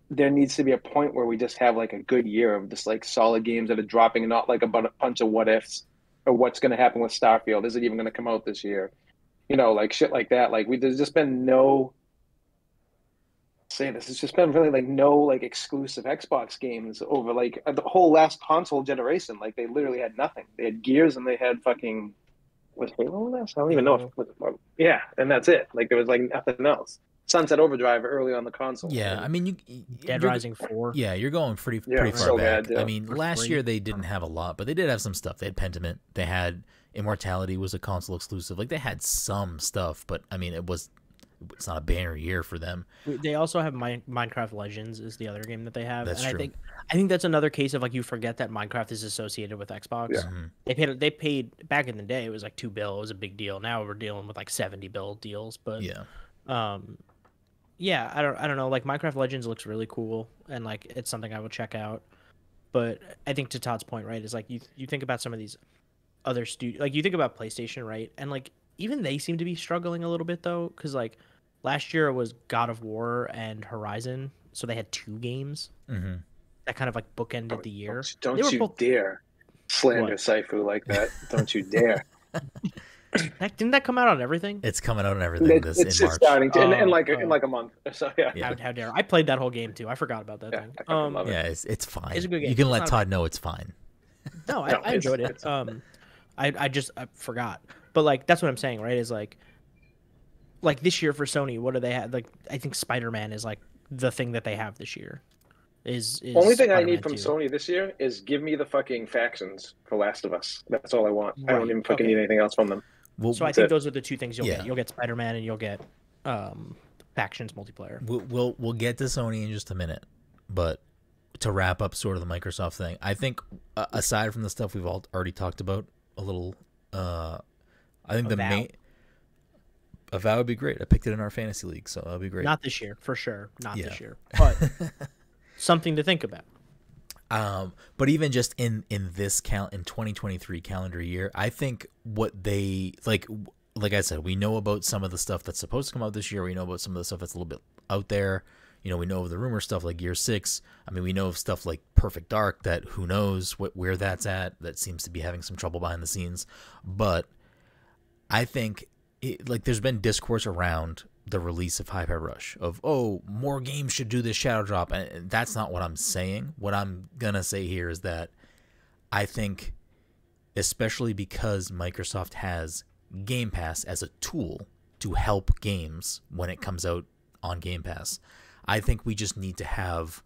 there needs to be a point where we just have like a good year of just like solid games that are dropping and not like a bunch of what ifs or what's going to happen with Starfield. Is it even going to come out this year? You know, like shit like that. Like there's just been no. Say this, it's just been really like no like exclusive Xbox games over like the whole last console generation. Like they literally had nothing. They had Gears and they had fucking was Halo last? I don't even know if yeah, and that's it. Like there was like nothing else. Sunset Overdrive early on the console. Yeah, I mean Dead Rising 4. Yeah, you're going pretty far so back. bad, yeah. I mean, last year they didn't have a lot, but they did have some stuff. They had Pentiment. They had Immortality was a console exclusive. Like they had some stuff, but I mean it's not a banner year for them. They also have Minecraft Legends is the other game that they have. That's and true. I think that's another case of like you forget that Minecraft is associated with Xbox. Yeah. Mm-hmm. They paid back in the day it was like $2 bill. It was a big deal. Now we're dealing with like $70 bill deals. But yeah. Yeah, I don't know. Like Minecraft Legends looks really cool, and like it's something I will check out. But I think to Todd's point, right, is like you think about some of these other like you think about PlayStation, right, and like even they seem to be struggling a little bit though, because like last year it was God of War and Horizon, so they had 2 games Mm-hmm. that kind of like bookended the year. They Don't were you both dare slander what? Saifu like that. Don't you dare. Didn't that come out on everything? It's coming out and everything this in It's March. starting to, in Oh, like oh. in like a month. So yeah. Yeah. How dare I played that whole game too? I forgot about that Yeah, thing. I fucking love it. Yeah, it's fine. It's a good game. You can It's let not Todd know it's fine. No, No, I enjoyed it. I forgot. But like that's what I'm saying, right? Is like this year for Sony, what do they have? Like I think Spider-Man is like the thing that they have this year. Is Only thing I Spider-Man need from 2. Sony this year is give me the fucking factions for Last of Us. That's all I want. I don't Right, even fucking okay. need anything else from them. We'll, So I That's think it. those are the 2 things you'll Yeah. get. You'll get Spider-Man and you'll get factions multiplayer. we'll get to Sony in just a minute, but to wrap up sort of the Microsoft thing, I think aside from the stuff we've all already talked about a little, I think the Avowed. main Avowed would be great. I picked it in our fantasy league, so that'll be great. Not this year, for sure. Not Yeah. this year. But something to think about. But even just in this in 2023 calendar year, I think what they like I said, we know about some of the stuff that's supposed to come out this year. We know about some of the stuff that's a little bit out there. You know, we know of the rumor stuff like Gear 6. I mean, we know of stuff like Perfect Dark that who knows where that's at. That seems to be having some trouble behind the scenes. But I think there's been discourse around the release of Hyper Rush of, oh, more games should do this shadow drop. And that's not what I'm saying. What I'm going to say here is that I think, especially because Microsoft has Game Pass as a tool to help games when it comes out on Game Pass, I think we just need to have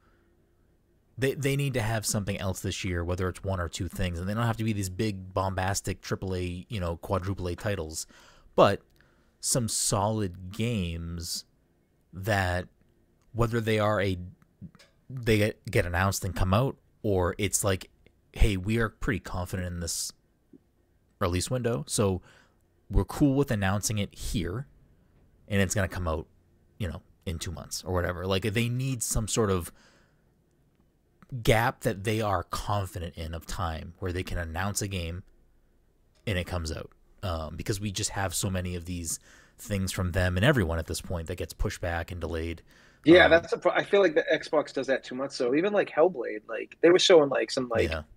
they need to have something else this year, whether it's 1 or 2 things, and they don't have to be these big bombastic AAA, quadruple A titles, but some solid games that whether they get announced and come out, or it's like, hey, we are pretty confident in this release window, so we're cool with announcing it here, and it's going to come out, in 2 months or whatever. Like, they need some sort of gap that they are confident in of time where they can announce a game and it comes out. Because we just have so many of these things from them and everyone at this point that gets pushed back and delayed. Yeah, I feel like the Xbox does that too much. So even like Hellblade, like they were showing like some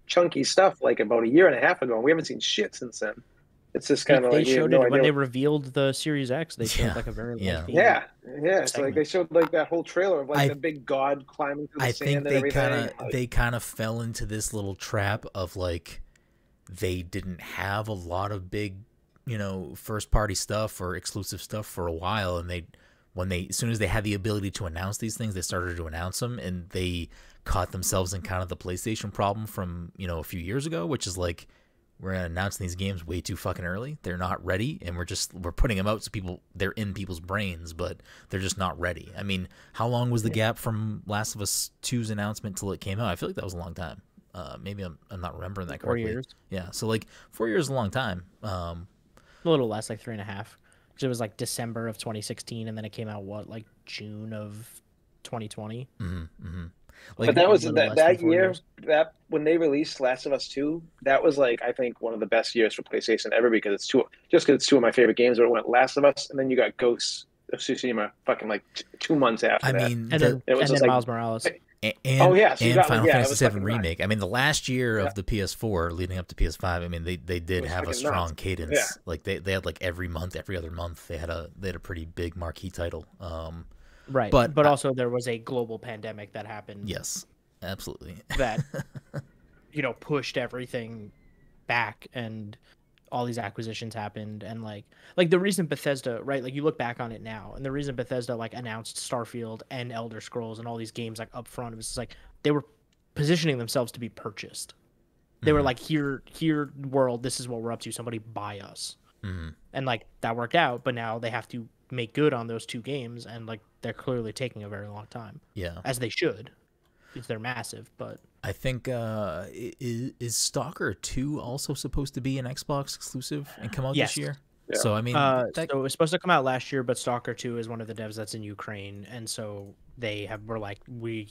chunky stuff like about a year and a half ago, and we haven't seen shit since then. It's just kind of they like showed no it when idea. they revealed the Series X. They showed like a very lengthy Yeah. It's segment. like they showed like that whole trailer of like the big god climbing through the sand and everything. They kind of fell into this little trap of like they didn't have a lot of big, first party stuff or exclusive stuff for a while, and as soon as they had the ability to announce these things, they started to announce them, and they caught themselves in kind of the PlayStation problem from a few years ago, which is like, we're announcing these games way too fucking early. They're not ready, and we're putting them out so they're in people's brains, but they're just not ready. I mean, how long was the gap from Last of Us 2's announcement till it came out? I feel like that was a long time. Maybe I'm not remembering that correctly. 4 years. Yeah, so like 4 years is a long time. A little less, like 3.5. Because it was like December of 2016, and then it came out like June of 2020. Like, but that was that year years. that when they released Last of Us 2, that was like I think one of the best years for PlayStation ever because it's two of my favorite games. Where it went Last of Us, and then you got Ghosts of Tsushima, fucking like 2 months after that. I mean, And then Miles Morales. And Final Final Fantasy VII fucking Remake. I mean, the last year of the PS4 leading up to PS5, I mean, they did have a strong cadence. Yeah. Like they had like every other month, they had a pretty big marquee title. Right, but also there was a global pandemic that happened. Yes, absolutely. That pushed everything back, and all these acquisitions happened, and like the reason Bethesda, right? Like you look back on it now, and the reason Bethesda like announced Starfield and Elder Scrolls and all these games like up front, it was just like they were positioning themselves to be purchased. They were like, here, world, this is what we're up to. Somebody buy us, and like that worked out. But now they have to make good on those 2 games, and like they're clearly taking a very long time. Yeah, as they should, if they're massive. But I think is Stalker 2 also supposed to be an Xbox exclusive and come out this year? Yeah. So I mean, So it was supposed to come out last year, but Stalker 2 is one of the devs that's in Ukraine, and so were like, we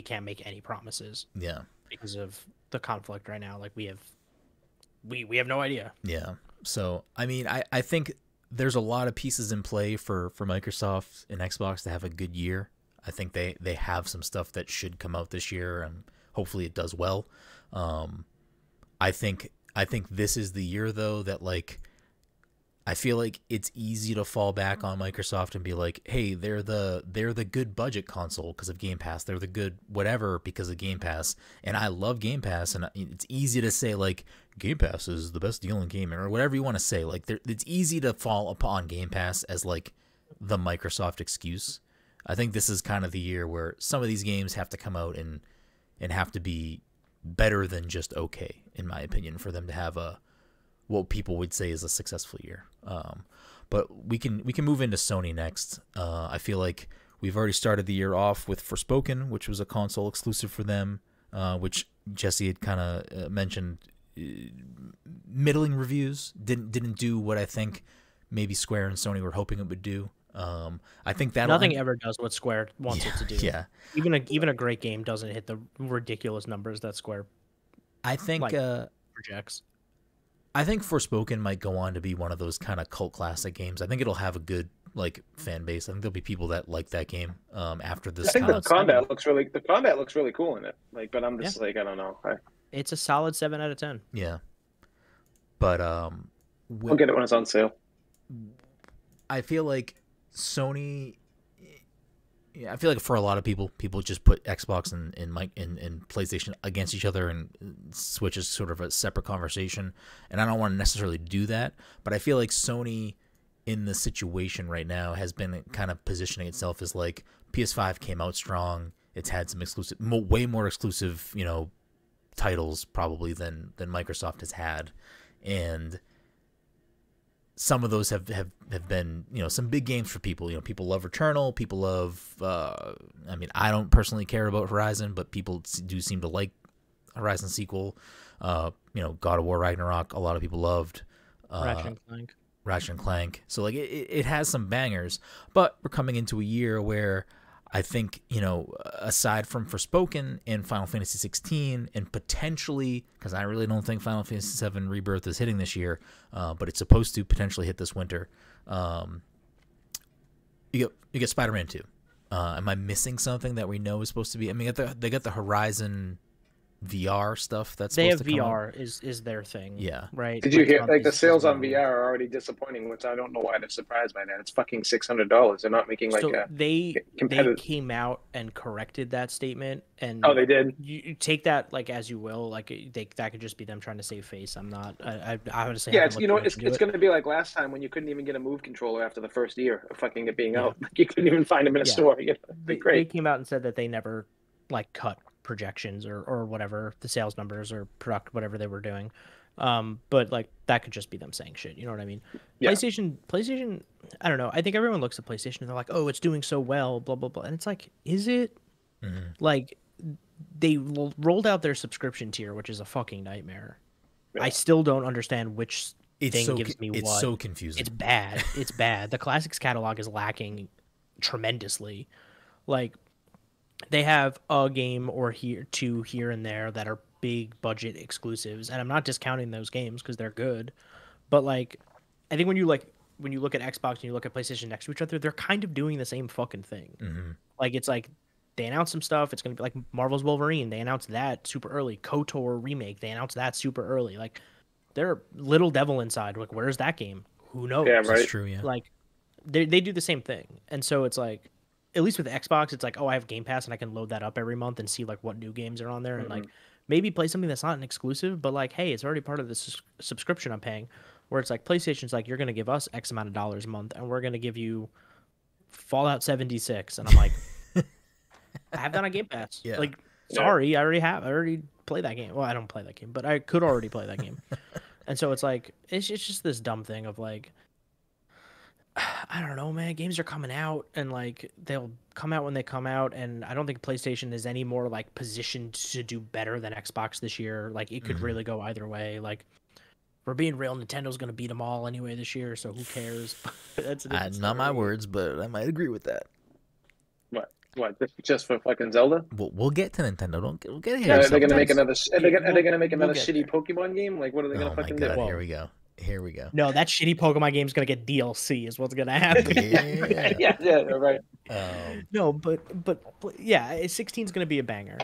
can't make any promises yeah, because of the conflict right now. Like we have no idea. yeah. So I mean, I think there's a lot of pieces in play for Microsoft and Xbox to have a good year. I think they have some stuff that should come out this year, and hopefully it does well. I think this is the year though that, like, I feel like it's easy to fall back on Microsoft and be like, hey, they're the good budget console because of Game Pass. They're the good whatever because of Game Pass. And I love Game Pass, and it's easy to say like Game Pass is the best deal in gaming or whatever you want to say. Like it's easy to fall upon Game Pass as like the Microsoft excuse. I think this is kind of the year where some of these games have to come out and have to be better than just okay, in my opinion, for them to have what people would say is a successful year. But we can move into Sony next. I feel like we've already started the year off with Forspoken, which was a console exclusive for them, which Jesse had kind of mentioned. Middling reviews, didn't do what I think maybe Square and Sony were hoping it would do. I think that nothing ever does what Square wants it to do. Yeah, even a great game doesn't hit the ridiculous numbers that Square I think projects. I think Forspoken might go on to be one of those kind of cult classic games. I think it'll have a good like fan base. I think there'll be people that like that game after this. I think the combat looks really cool in it. Like, but I'm just like, I don't know. It's a solid 7 out of 10. Yeah, but I'll get it when it's on sale. I feel like Sony. Yeah, I feel like for a lot of people just put Xbox and PlayStation against each other, and Switch is sort of a separate conversation. And I don't want to necessarily do that, but I feel like Sony in the situation right now has been kind of positioning itself as like PS5 came out strong. It's had some exclusive, way more exclusive, titles probably than Microsoft has had, and some of those have been, some big games for people. People love Returnal. People love, I mean, I don't personally care about Horizon, but people do seem to like Horizon sequel. God of War Ragnarok, a lot of people loved. Ratchet and Clank. So, like, it has some bangers, but we're coming into a year where I think, aside from Forspoken and Final Fantasy 16, and potentially, because I really don't think Final Fantasy 7 Rebirth is hitting this year, but it's supposed to potentially hit this winter. You get Spider-Man 2. Am I missing something that we know is supposed to be? I mean, they got the Horizon VR stuff that's supposed to come VR out. is their thing. Yeah. Right. Did you hear like the sales on VR are already disappointing, which I don't know why they're surprised by that. It's fucking $600. They're not making like they competitive. They came out and corrected that statement, and they did. You take that like as you will. Like that could just be them trying to save face. I'm not. I honestly. Yeah, it's going to be like last time when you couldn't even get a Move controller after the first year of fucking it being out. Like, you couldn't even find them in a store. They came out and said that they never like cut projections or whatever the sales numbers or product whatever they were doing, but like that could just be them saying shit, you know what I mean? Yeah. PlayStation, I don't know, I think everyone looks at PlayStation and they're like, oh, it's doing so well, blah blah blah, and it's like, is it? Like, they rolled out their subscription tier, which is a fucking nightmare. I still don't understand which thing gives me what. It's so confusing. It's bad. The classics catalog is lacking tremendously. Like, they have a game or two here and there that are big budget exclusives, and I'm not discounting those games because they're good. But like, I think when you look at Xbox and you look at PlayStation next to each other, they're kind of doing the same fucking thing. Like, it's like they announced some stuff. It's gonna be like Marvel's Wolverine. They announced that super early. KOTOR remake. They announced that super early. Like, they're Little Devil Inside. Like, where's that game? Who knows? Yeah, right. That's true. Yeah. Like, they do the same thing, and so it's like, at least with Xbox, it's like, oh, I have Game Pass and I can load that up every month and see like what new games are on there, and like maybe play something that's not an exclusive, but like, hey, it's already part of the subscription I'm paying. Where it's like PlayStation's like, you're gonna give us X amount of dollars a month, and we're gonna give you Fallout 76, and I'm like, I have that on Game Pass. Yeah. Like, sorry, I already played that game. Well, I don't play that game, but I could already play that game. And so it's like, it's just this dumb thing of like, I don't know, man. Games are coming out, and like they'll come out when they come out, and I don't think PlayStation is any more like positioned to do better than Xbox this year. Like, it could really go either way. Like, we're being real, Nintendo's gonna beat them all anyway this year, so who cares? That's a different Not my story. words, but I might agree with that. What? Just for fucking Zelda? We'll get to Nintendo. We'll get Yeah, here. are they gonna make another? Are they We'll gonna make another get shitty there. Pokemon game? Like, what are they gonna Oh my fucking god! do? Here we go. Here we go. No, that shitty Pokemon game's gonna get DLC. Is what's gonna happen. Yeah, right. No, but yeah, 16 is gonna be a banger.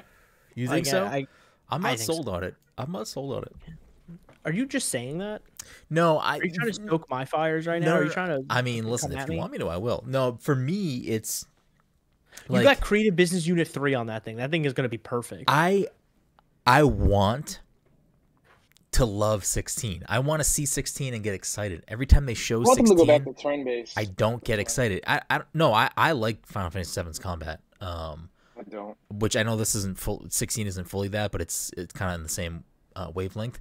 You think Like, so? I'm I not think sold on it. I'm not sold on it. Are you just saying that? No, Are you trying to stoke my fires right now? Are you trying to? I mean, listen. come If at you me? want me to, I will. No, for me, it's You got Creative Business Unit 3 on that thing. That thing is gonna be perfect. I want to love 16. I want to see 16 and get excited every time they show I want them 16. to go back to turn based. I don't get excited. I like Final Fantasy VII's combat. I don't. Which I know this isn't full. 16 isn't fully that, but it's kind of in the same wavelength.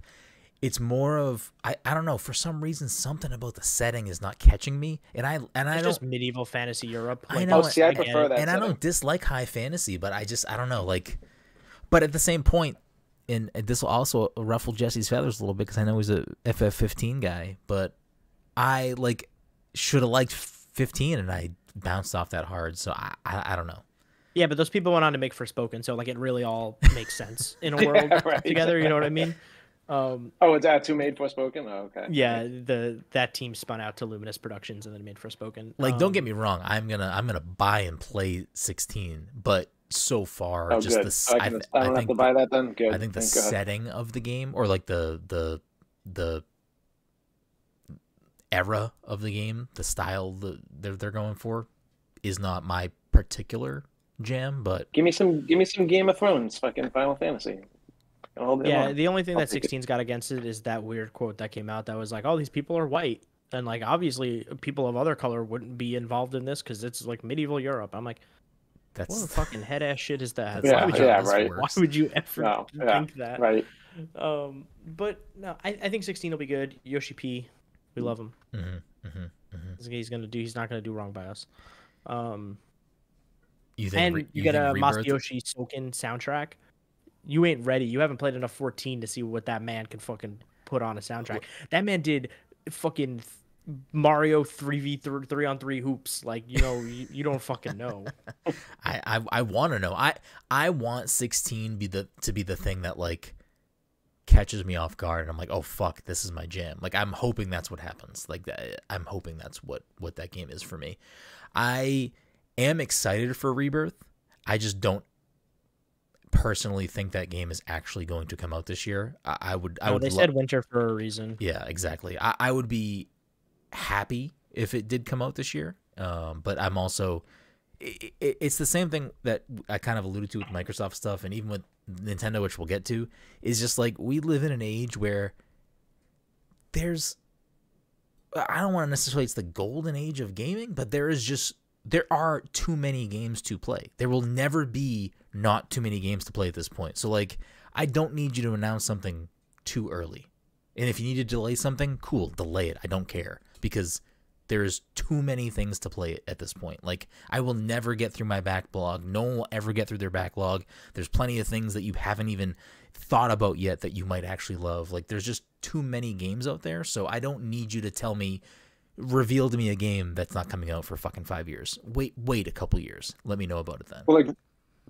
It's more of I don't know, for some reason something about the setting is not catching me, and I It's don't just medieval fantasy Europe. I know. Oh, see, I get prefer it. that. and I don't dislike high fantasy, but I don't know, like, but at the same point, and this will also ruffle Jesse's feathers a little bit because I know he's a FF15 guy, but I like should have liked 15 and I bounced off that hard, so I don't know. Yeah, but those people went on to make Forspoken, so like it really all makes sense in a world right. together. You know what I mean? Oh, it's two made Forspoken. Oh, okay. Yeah, that team spun out to Luminous Productions and then made Forspoken. Like, don't get me wrong, I'm gonna buy and play 16, but so far, Oh, just good. the I don't have to buy that then. Good. I think the Thank God. setting of the game, or like the era of the game, the style that they're going for, is not my particular jam. But Give me some Game of Thrones, fucking Final Fantasy. Yeah, the only thing I'll that take it. 16's got against it is that weird quote that came out that was like, "Oh, these people are white." And like obviously people of other color wouldn't be involved in this because it's like medieval Europe. I'm like, what that's fucking head ass shit is that? Yeah, why would you, yeah, right. Why would you ever No, yeah, think that? Right. But no, I think 16 will be good. Yoshi P, we love him. He's not gonna do wrong by us. you think. And you get a Rebirth? Masayoshi Soken soundtrack. You ain't ready. You haven't played enough 14 to see what that man can fucking put on a soundtrack. That man did fucking Mario 3v3 hoops. Like, you know, you don't fucking know. I want to know. I want 16 to be the thing that like catches me off guard, and I'm like, oh fuck, this is my jam. Like, I'm hoping that's what happens. Like, I'm hoping that's what that game is for me. I am excited for Rebirth. I just don't personally think that game is actually going to come out this year. I would. They said winter for a reason. Yeah, exactly. I would be happy if it did come out this year. But I'm also, it's the same thing that I kind of alluded to with Microsoft stuff, and even with Nintendo, which we'll get to, is just like we live in an age where I don't want to necessarily it's the golden age of gaming, but there are too many games to play. There will never be not too many games to play at this point. So like, I don't need you to announce something too early. And if you need to delay something, cool, delay it. I don't care, because there's too many things to play at this point. Like, I will never get through my backlog. No one will ever get through their backlog. There's plenty of things that you haven't even thought about yet that you might actually love. Like, there's just too many games out there. So I don't need you to tell me, reveal to me a game that's not coming out for fucking 5 years. Wait a couple years. Let me know about it then. Well, like,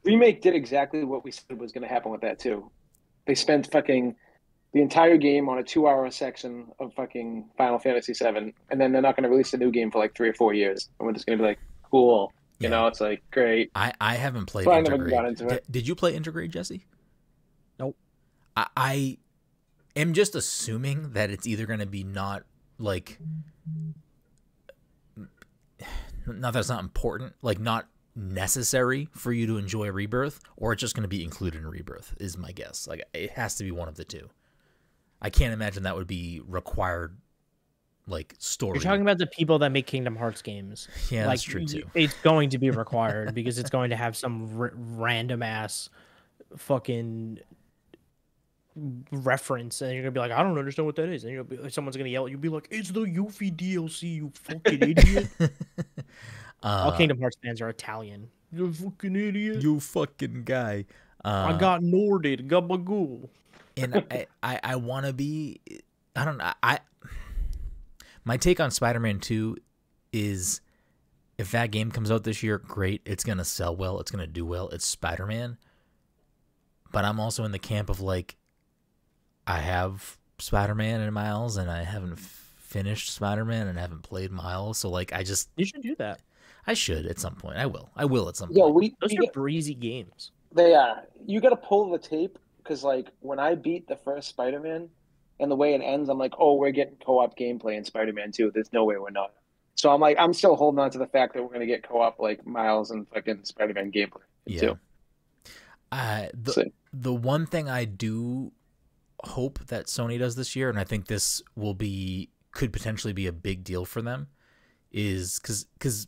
Remake did exactly what we said was going to happen with that too. They spent fucking the entire game on a 2-hour section of fucking Final Fantasy VII, and then they're not going to release a new game for like 3 or 4 years. And we're just going to be like, cool. You know, it's like, great. I haven't played Well, I never got Intergrade. into it. Did you play Intergrade, Jesse? Nope. I am just assuming that it's either going to be not like, not that it's not important, like not necessary for you to enjoy Rebirth, or it's just going to be included in Rebirth is my guess. Like, it has to be one of the two. I can't imagine that would be required, like, story. You're talking about the people that make Kingdom Hearts games. Yeah, like, that's true too. It's going to be required because it's going to have some random ass fucking reference, and you're gonna be like, I don't understand what that is, and you'll be, someone's gonna yell at you, be like, it's the Yuffie DLC, you fucking idiot. All Kingdom Hearts fans are Italian. You fucking idiot. You fucking guy. I got Norded, gabagool. And I want to be I don't know. My take on Spider-Man 2 is if that game comes out this year, great. It's going to sell well. It's going to do well. It's Spider-Man. But I'm also in the camp of like, I have Spider-Man and Miles, and I haven't finished Spider-Man and haven't played Miles. So like, You should do that. I should at some point. I will at some Yeah, point. Those are breezy games. They are. You got to pull the tape because, like, when I beat the first Spider-Man and the way it ends, I'm like, oh, we're getting co-op gameplay in Spider-Man 2. There's no way we're not. So I'm like, I'm still holding on to the fact that we're going to get co-op, like, Miles and fucking Spider-Man gameplay, too. The one thing I do hope that Sony does this year, and I think this could potentially be a big deal for them, is because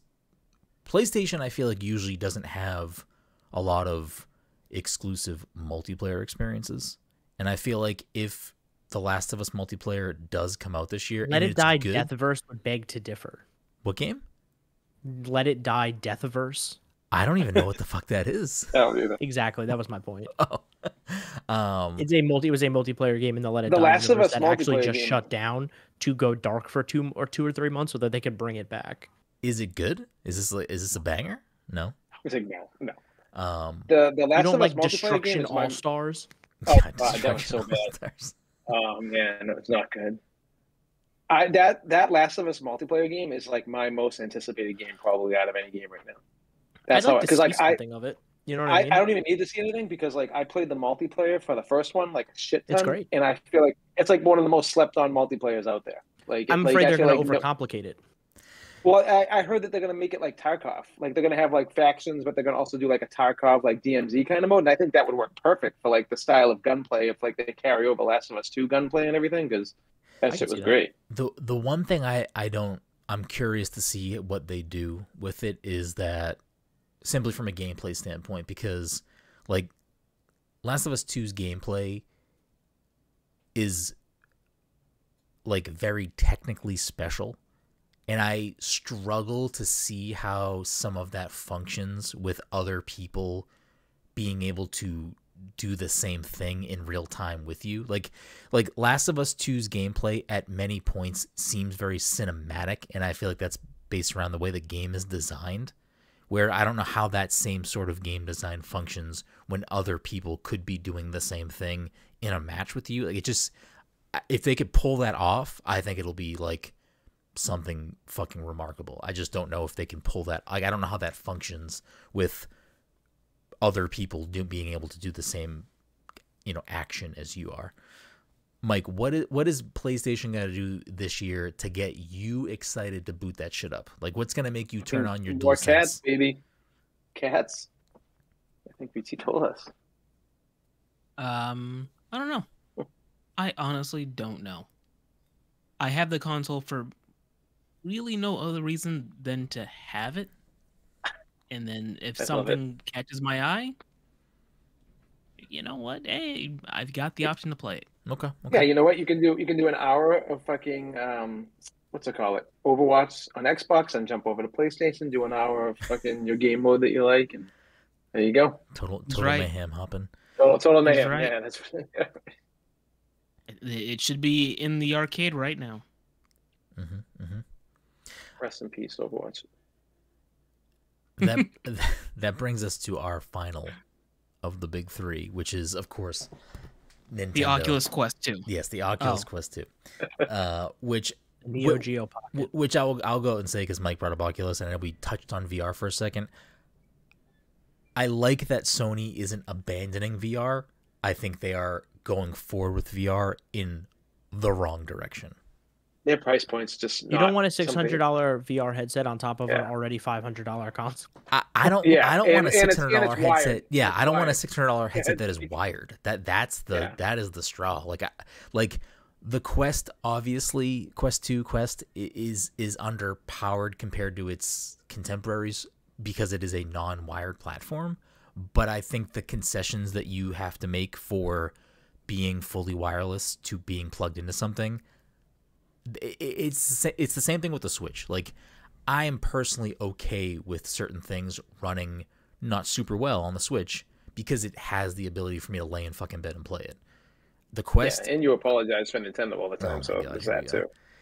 PlayStation, I feel like, usually doesn't have a lot of exclusive multiplayer experiences. And I feel like if The Last of Us multiplayer does come out this year, Let and It Die good, Deathiverse would beg to differ. What game? Let It Die Deathiverse. I don't even know what the fuck that is. I don't either. Exactly, that was my point. Oh. It was a multiplayer game in the Let It The Die Last of universe Us that actually just game. shut down to go dark for 2 or 3 months so that they could bring it back. Is it good? Is this a banger? No. It's like, no. You The Last don't of Us like multiplayer Destruction game is my... All Stars? Oh, God, God, that was Destruction so bad. All-Stars. Oh, man, no, it's not good. That Last of Us multiplayer game is, like, my most anticipated game probably out of any game right now. That's I'd like how, to because see like something of it. You know what I mean? I don't even need to see anything because like I played the multiplayer for the first one like a shit ton, It's great. and I feel like it's like one of the most slept on multiplayers out there. Like I'm like, afraid I they're feel going to like overcomplicate it. Well, I heard that they're gonna make it like Tarkov. Like they're gonna have like factions, but they're gonna also do like a Tarkov like DMZ kind of mode, and I think that would work perfect for like the style of gunplay if like they carry over Last of Us 2 gunplay and everything because that shit was great. The one thing I'm curious to see what they do with it is that simply from a gameplay standpoint, because like Last of Us 2's gameplay is like very technically special, and I struggle to see how some of that functions with other people being able to do the same thing in real time with you. Like Last of Us 2's gameplay at many points seems very cinematic, and I feel like that's based around the way the game is designed, where I don't know how that same sort of game design functions when other people could be doing the same thing in a match with you. Like, it just, if they could pull that off, I think it'll be like something fucking remarkable. I just don't know if they can pull that. Like, I don't know how that functions with other people being able to do the same, action as you are. Mike, what is PlayStation got to do this year to get you excited to boot that shit up? Like, what's gonna make you turn on your DualSense? Cats, baby, cats. I think BT told us. I don't know. I honestly don't know. I have the console for really no other reason than to have it. And then if something catches my eye, you know what? Hey, I've got the option to play it. Okay. Yeah, you know what? You can do an hour of fucking what's it called? Overwatch on Xbox and jump over to PlayStation, do an hour of fucking your game mode that you like, and there you go. Total right. mayhem hopping. Total mayhem. Right. Yeah, that's It should be in the arcade right now. Rest in peace, Overwatch. That brings us to our final of the big three, which is, of course, Nintendo. The Oculus Quest 2. Yes, the Oculus Quest 2. Which Neo Geo Pocket. Which I'll go out and say, because Mike brought up Oculus, and we touched on VR for a second. I like that Sony isn't abandoning VR. I think they are going forward with VR in the wrong direction. Their price point's just you don't want a $600 VR headset on top of an already $500 console. I don't want a $600 headset. Wired. Yeah, It's I don't wired. want a $600 headset that is wired. That is the straw. Like the Quest, obviously, Quest 2 is underpowered compared to its contemporaries because it is a non-wired platform. But I think the concessions that you have to make for being fully wireless to being plugged into something, it's the same thing with the Switch. Like, I am personally okay with certain things running not super well on the Switch because it has the ability for me to lay in fucking bed and play it. the quest. and you apologize for Nintendo all the Oh time, my so God, there's here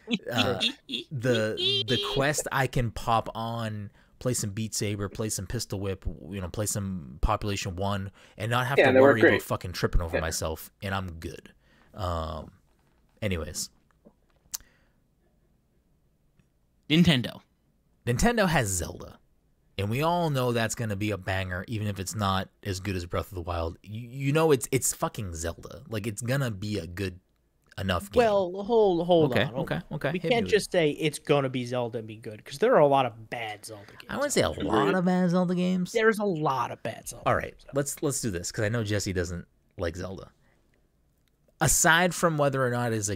we that go. too. The quest, I can pop on, play some Beat Saber, play some Pistol Whip, play some Population 1, and not have to and they work worry about great. fucking tripping over myself, and I'm good. Anyways, Nintendo has Zelda, and we all know that's gonna be a banger, even if it's not as good as Breath of the Wild. You know, it's fucking Zelda. Like, it's gonna be a good enough game. Well, hold Okay, on. okay. We Hit me can't with just say it's gonna be Zelda and be good, because there are a lot of bad Zelda games. I wouldn't say a lot of bad Zelda games. There's a lot of bad Zelda. All right, games. let's do this, because I know Jesse doesn't like Zelda. Aside from whether or not it is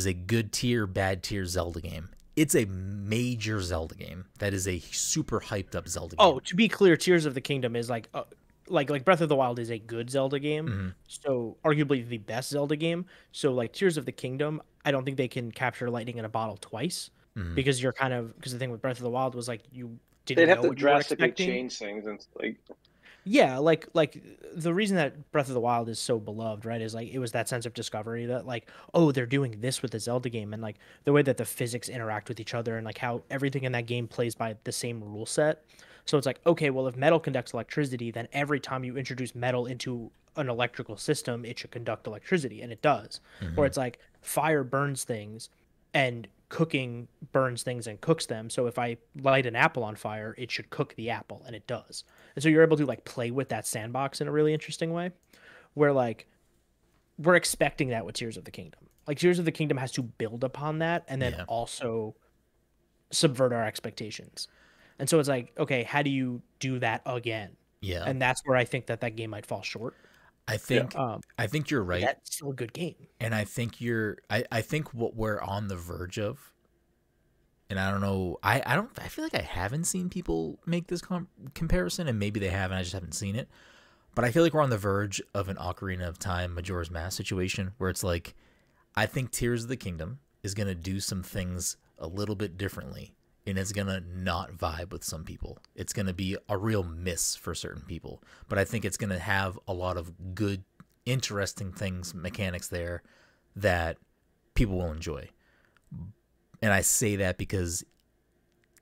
a good tier, bad tier Zelda game, it's a major Zelda game. That is a super hyped up Zelda game. Oh, to be clear, Tears of the Kingdom is like Breath of the Wild is a good Zelda game, so arguably the best Zelda game. So like Tears of the Kingdom, I don't think they can capture lightning in a bottle twice, because because the thing with Breath of the Wild was like you didn't They'd have know to what you were drastically expecting. change things, and like Yeah, like the reason that Breath of the Wild is so beloved, right, is like it was that sense of discovery that like, oh, they're doing this with the Zelda game, and like the way that the physics interact with each other, and like how everything in that game plays by the same rule set. So it's like, okay, well, if metal conducts electricity, then every time you introduce metal into an electrical system, it should conduct electricity, and it does. Or it's like fire burns things, and cooking burns things and cooks them. So if I light an apple on fire, it should cook the apple, and it does. And so you're able to like play with that sandbox in a really interesting way, where like we're expecting that with Tears of the Kingdom. Like Tears of the Kingdom has to build upon that and then also subvert our expectations. And so it's like, okay, how do you do that again? Yeah. And that's where I think that game might fall short. I think you're right. That's still a good game. And I think I think what we're on the verge of, and I don't know, I feel like I haven't seen people make this comparison, and maybe they have, and I just haven't seen it. But I feel like we're on the verge of an Ocarina of Time Majora's Mask situation, where it's like, I think Tears of the Kingdom is going to do some things a little bit differently, and it's going to not vibe with some people. It's going to be a real miss for certain people. But I think it's going to have a lot of good, interesting things, mechanics there that people will enjoy. And I say that because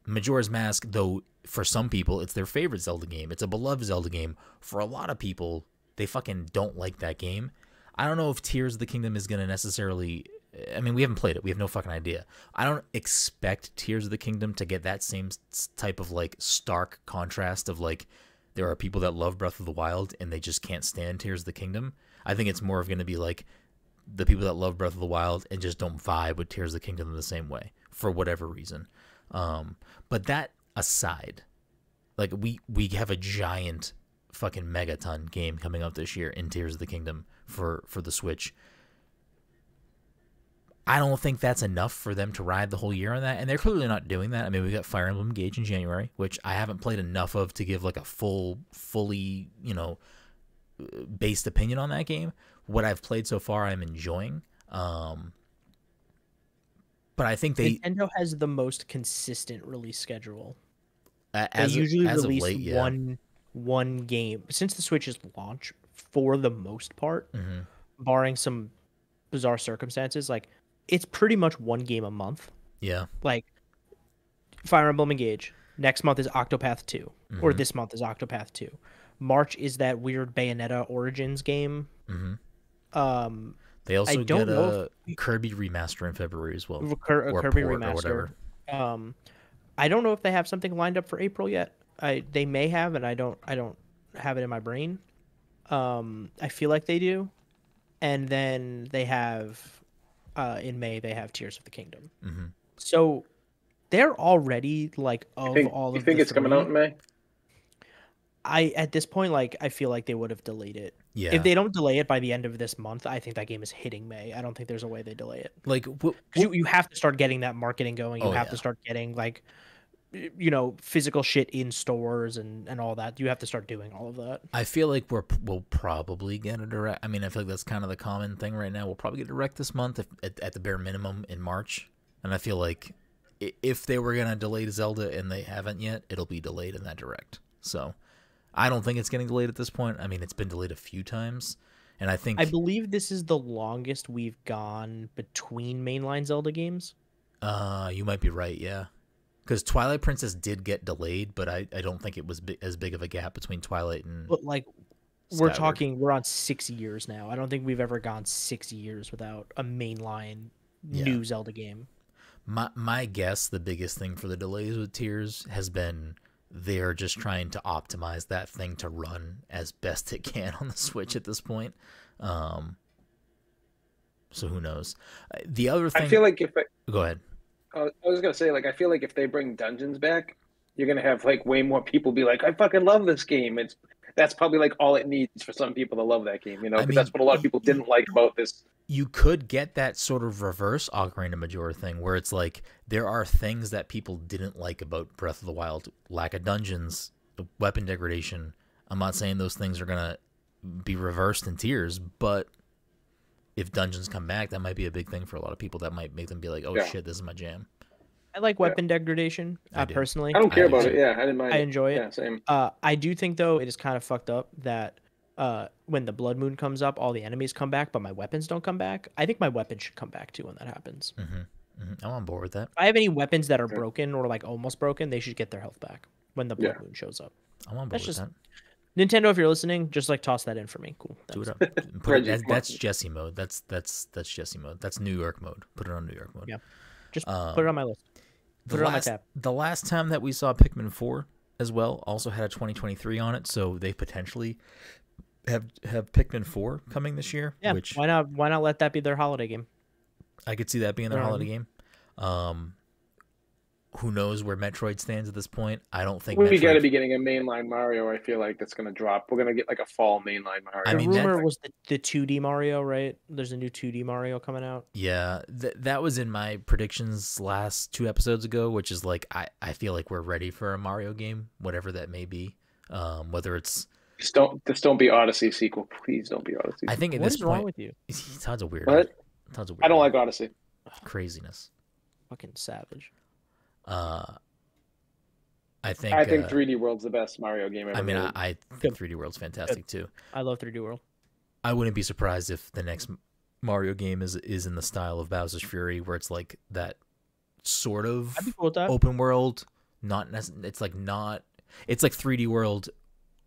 Majora's Mask, though for some people it's their favorite Zelda game, it's a beloved Zelda game, for a lot of people, they fucking don't like that game. I don't know if Tears of the Kingdom is going to necessarily... I mean, we haven't played it. We have no fucking idea. I don't expect Tears of the Kingdom to get that same type of, like, stark contrast of, like, there are people that love Breath of the Wild and they just can't stand Tears of the Kingdom. I think it's more of going to be, like, the people that love Breath of the Wild and just don't vibe with Tears of the Kingdom in the same way, for whatever reason. But that aside, like, we have a giant fucking megaton game coming up this year in Tears of the Kingdom for the Switch. I don't think that's enough for them to ride the whole year on that, and they're clearly not doing that. I mean, we got Fire Emblem Engage in January, which I haven't played enough of to give like a fully, based opinion on that game. What I've played so far, I'm enjoying. But I think Nintendo has the most consistent release schedule. They as usually of release late, one game since the Switch's launch, for the most part, barring some bizarre circumstances. Like, it's pretty much one game a month. Yeah. Like, Fire Emblem Engage. Next month is Octopath 2. Or this month is Octopath 2. March is that weird Bayonetta Origins game. They also get a Kirby remaster in February as well. Or Kirby remaster. I don't know if they have something lined up for April yet. They may have, and I don't have it in my brain. I feel like they do. And then they have in May they have Tears of the Kingdom. So they're already like you think it's coming out in May? At this point, like, I feel like they would have delayed it. Yeah. If they don't delay it by the end of this month, I think that game is hitting May. I don't think there's a way they delay it. Like, because you have to start getting that marketing going. You have to start getting like, physical shit in stores and all that. You have to start doing all of that. I feel like we'll probably get a direct. I mean, I feel like that's kind of the common thing right now. We'll probably get a direct this month, at the bare minimum in March. And I feel like if they were gonna delay Zelda and they haven't yet, it'll be delayed in that direct. So I don't think it's getting delayed at this point. I mean, it's been delayed a few times, And I think I believe this is the longest we've gone between mainline Zelda games. you might be right, yeah. Because Twilight Princess did get delayed, but I don't think it was as big of a gap between Twilight and But like Skyward. we're on 6 years now. I don't think we've ever gone 6 years without a mainline new Zelda game. My guess, the biggest thing for the delays with Tears has been they're just trying to optimize that thing to run as best it can on the Switch at this point. So who knows? The other thing, I feel like go ahead. I was gonna say, like, I feel like if they bring dungeons back, you're gonna have like way more people be like, I fucking love this game. That's probably like all it needs for some people to love that game, you know, I because mean, that's what a lot of people didn't like about this. You could get that sort of reverse Ocarina of Majora thing where it's like there are things that people didn't like about Breath of the Wild, lack of dungeons, the weapon degradation. I'm not saying those things are gonna be reversed in Tears, but if dungeons come back, that might be a big thing for a lot of people. That might make them be like, "Oh shit, this is my jam." I like weapon degradation I do. personally. I don't care I do about it. too. Yeah, I didn't mind. I it. enjoy it. Yeah, same. I do think though it is kind of fucked up that when the blood moon comes up, all the enemies come back, but my weapons don't come back. I think my weapons should come back too when that happens. I'm on board with that. If I have any weapons that are broken or like almost broken, they should get their health back when the blood moon shows up. I'm on board That's with just that. Nintendo. If you're listening, just like toss that in for me. Cool. Do it Thanks. up. Put it, that's Jesse mode. That's Jesse mode. That's New York mode. Put it on New York mode. Yeah. Just put it on my list. Put it on my tab. The last time that we saw Pikmin 4 as well also had a 2023 on it, so they potentially have Pikmin 4 coming this year. Yeah. Which Why not let that be their holiday game? I could see that being their holiday game. Who knows where Metroid stands at this point? I don't think We got to be getting a mainline Mario. I feel like that's going to drop. We're going to get like a fall mainline Mario. I mean, the rumor was the 2D Mario, right? There's a new 2D Mario coming out. Yeah, that was in my predictions last 2 episodes ago, which is like I feel like we're ready for a Mario game, whatever that may be. Whether it's just don't be Odyssey sequel, please don't be Odyssey. I think at what this is point, wrong with you? Todd's a weirdo. What? Todd's a weirdo. I don't like Odyssey. Craziness. Fucking savage. I think 3D World's the best Mario game ever. I mean, made. I think 3D World's fantastic too. I love 3D World. I wouldn't be surprised if the next Mario game is in the style of Bowser's Fury, where it's like that sort of I'd be cool with that. open world. It's like 3D World,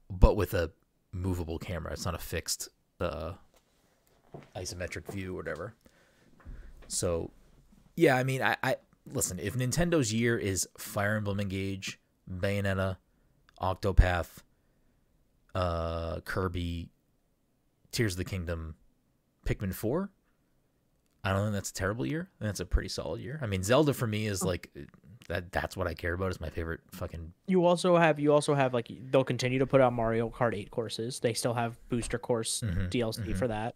but with a movable camera. It's not a fixed isometric view or whatever. So, yeah, I mean, I listen. If Nintendo's year is Fire Emblem Engage, Bayonetta, Octopath, Kirby, Tears of the Kingdom, Pikmin 4, I don't think that's a terrible year. I think that's a pretty solid year. I mean, Zelda for me is like that's what I care about. It's my favorite fucking. You also have like they'll continue to put out Mario Kart 8 courses. They still have booster course DLC for that.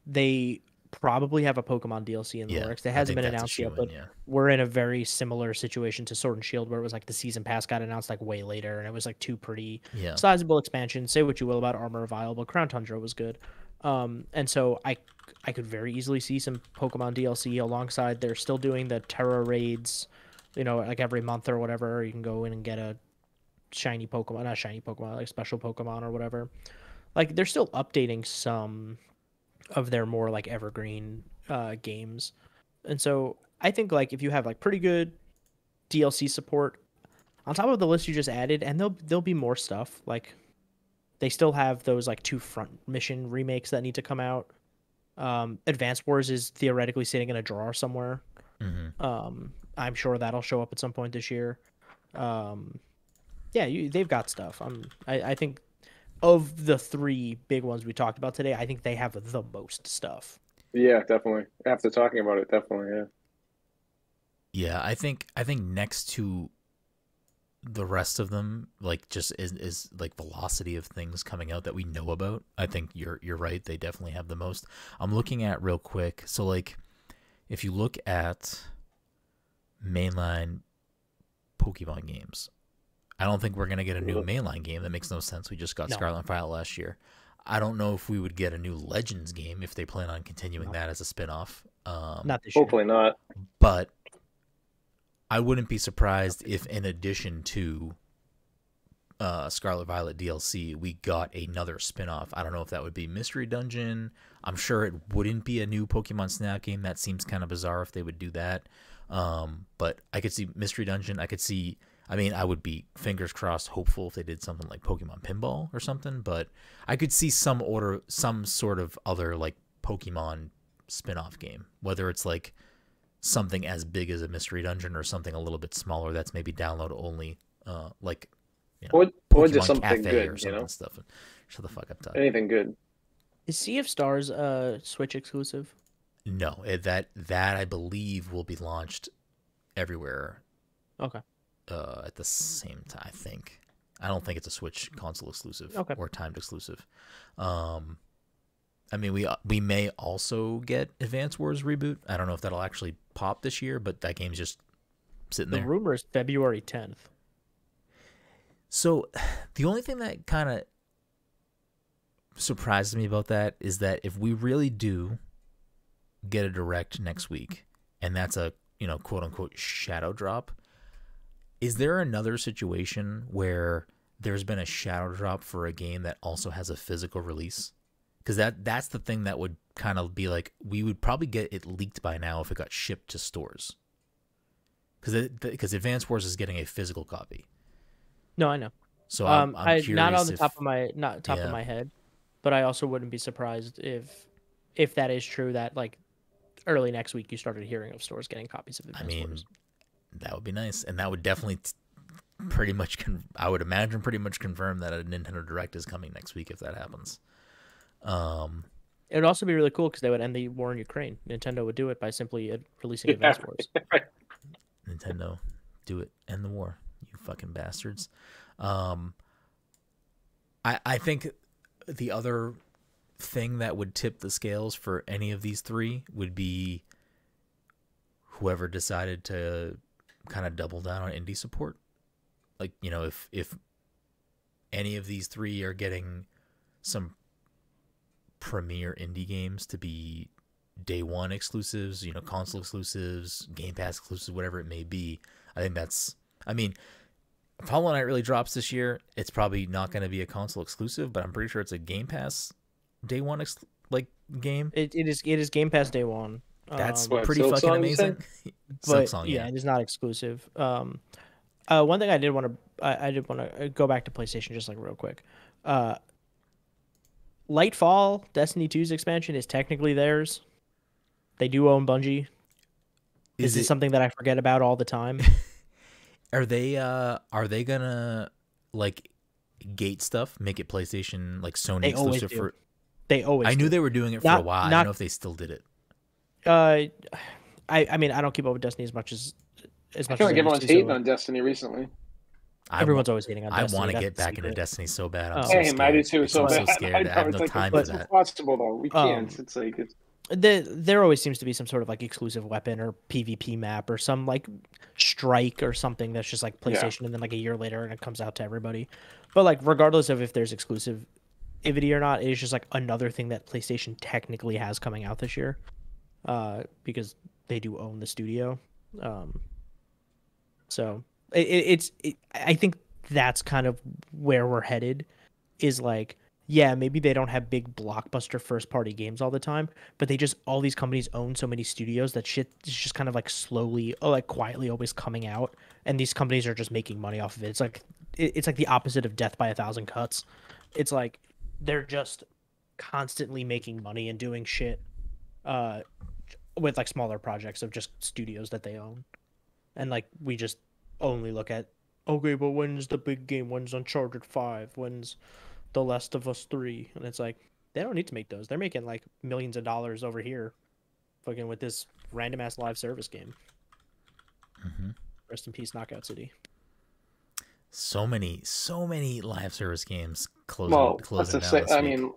They probably have a Pokemon DLC in the works. It hasn't been announced yet, but we're in a very similar situation to Sword and Shield, where it was like the season pass got announced like way later, and it was like 2 pretty sizable expansions. Say what you will about Armor of Vile, but Crown Tundra was good. And so I could very easily see some Pokemon DLC alongside. They're still doing the Terra raids, you know, like every month or whatever. You can go in and get a shiny Pokemon, not shiny Pokemon, like special Pokemon or whatever. Like they're still updating some of their more like evergreen games. And so I think like if you have like pretty good DLC support on top of the list you just added, and there'll be more stuff. Like they still have those like 2 front mission remakes that need to come out. Advance Wars is theoretically sitting in a drawer somewhere. I'm sure that'll show up at some point this year. They've got stuff. I think of the 3 big ones we talked about today, I think they have the most stuff. Yeah, definitely. After talking about it, definitely, yeah. Yeah, I think next to the rest of them, like just is like velocity of things coming out that we know about. I think you're right. They definitely have the most. I'm looking at real quick. So like, if you look at mainline Pokemon games, I don't think we're going to get a new mainline game. That makes no sense. We just got Scarlet and Violet last year. I don't know if we would get a new Legends game if they plan on continuing that as a spin-off. Not this year. Hopefully not. But I wouldn't be surprised if in addition to Scarlet Violet DLC, we got another spin-off. I don't know if that would be Mystery Dungeon. I'm sure it wouldn't be a new Pokemon Snap game. That seems kind of bizarre if they would do that. But I could see Mystery Dungeon. I would be fingers crossed hopeful if they did something like Pokemon Pinball or something, but I could see some sort of other like Pokemon spin-off game, whether it's like something as big as a Mystery Dungeon or something a little bit smaller that's maybe download only, like or just something Cafe good, or something stuff. Shut the fuck up, Todd. Anything good. Is Sea of Stars Switch exclusive? No, that I believe will be launched everywhere. Okay. At the same time, I think. I don't think it's a Switch console exclusive or timed exclusive. We may also get Advance Wars Reboot. I don't know if that'll actually pop this year, but that game's just sitting there. The rumor is February 10th. So the only thing that kind of surprises me about that is that if we really do get a direct next week, and that's a quote unquote shadow drop, is there another situation where there's been a shadow drop for a game that also has a physical release? Because that's the thing that would kind of be like, we would probably get it leaked by now if it got shipped to stores. Because Advance Wars is getting a physical copy. No, I know. So I'm curious. Not on the top of my head, but I also wouldn't be surprised if that is true, that like early next week you started hearing of stores getting copies of Advance Wars. That would be nice, and that would definitely pretty much I would imagine pretty much confirm that a Nintendo Direct is coming next week if that happens. It would also be really cool because they would end the war in Ukraine. Nintendo would do it by simply releasing Advance Wars. Nintendo, do it. End the war, you fucking bastards. I think the other thing that would tip the scales for any of these three would be whoever decided to kind of double down on indie support. Like, if any of these three are getting some premier indie games to be day one exclusives, console exclusives, Game Pass exclusives, whatever it may be, I think that's, if Hollow Knight really drops this year, it's probably not going to be a console exclusive, but I'm pretty sure it's a Game Pass day one game. It is Game Pass day one. That's pretty fucking amazing. But yeah, it is not exclusive. One thing I did want to go back to PlayStation just like real quick. Lightfall, Destiny 2's expansion is technically theirs. They do own Bungie. Is it something that I forget about all the time? Are they gonna like gate stuff, make it PlayStation like Sony exclusive for? They always. I knew they were doing it for a while. I don't know if they still did it. I don't keep up with Destiny as much as I feel like everyone's hating on Destiny recently. Everyone's always hating on Destiny. I want to get back into Destiny so bad. I'm so scared. I do too. So scared. I have no time for that. It's impossible though. We can't. It's like there always seems to be some sort of like exclusive weapon or PvP map or some like strike or something that's just like PlayStation, and then like a year later and it comes out to everybody. But like regardless of if there's exclusivity or not, it is just like another thing that PlayStation technically has coming out this year, because they do own the studio. So I think that's kind of where we're headed, is like, yeah, maybe they don't have big blockbuster first party games all the time, but all these companies own so many studios that shit is just kind of like slowly, like quietly always coming out, and these companies are just making money off of it. It's like the opposite of Death by a Thousand Cuts. It's like they're just constantly making money and doing shit with like smaller projects of just studios that they own. And like we just only look at, okay, but when's the big game? When's Uncharted 5? When's The Last of Us 3? And it's like, they don't need to make those. They're making like millions of dollars over here fucking with this random ass live service game. Mm-hmm. Rest in peace, Knockout City. So many live service games closing down this week.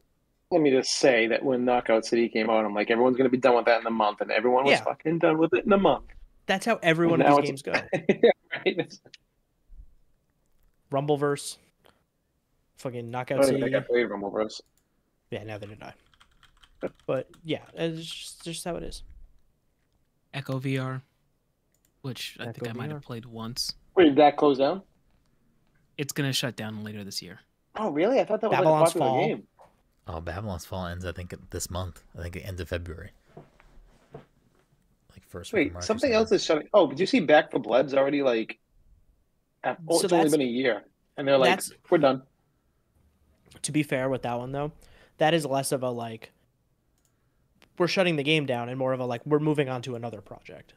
Let me just say that when Knockout City came out, I'm like, everyone's going to be done with that in a month, and everyone was fucking done with it in a month. That's how every one of these games go. Yeah, right? Rumbleverse. Fucking Knockout City. I played Rumbleverse. Yeah, neither did I. But yeah, it's just how it is. Echo VR, which I think I might have played once. Wait, did that close down? It's gonna shut down later this year. Oh, really? I thought that was Babylon's like a popular Fall. game. Oh, Babylon's Fall ends, I think, this month. I think it ends of February. Like first week of Wait, March. something else is shutting. Oh, did you see Back 4 Blood's already like? Oh, So it's only that's- been a year, and they're like, that's- "We're done." To be fair with that one though, that is less of a like we're shutting the game down and more of a like we're moving on to another project.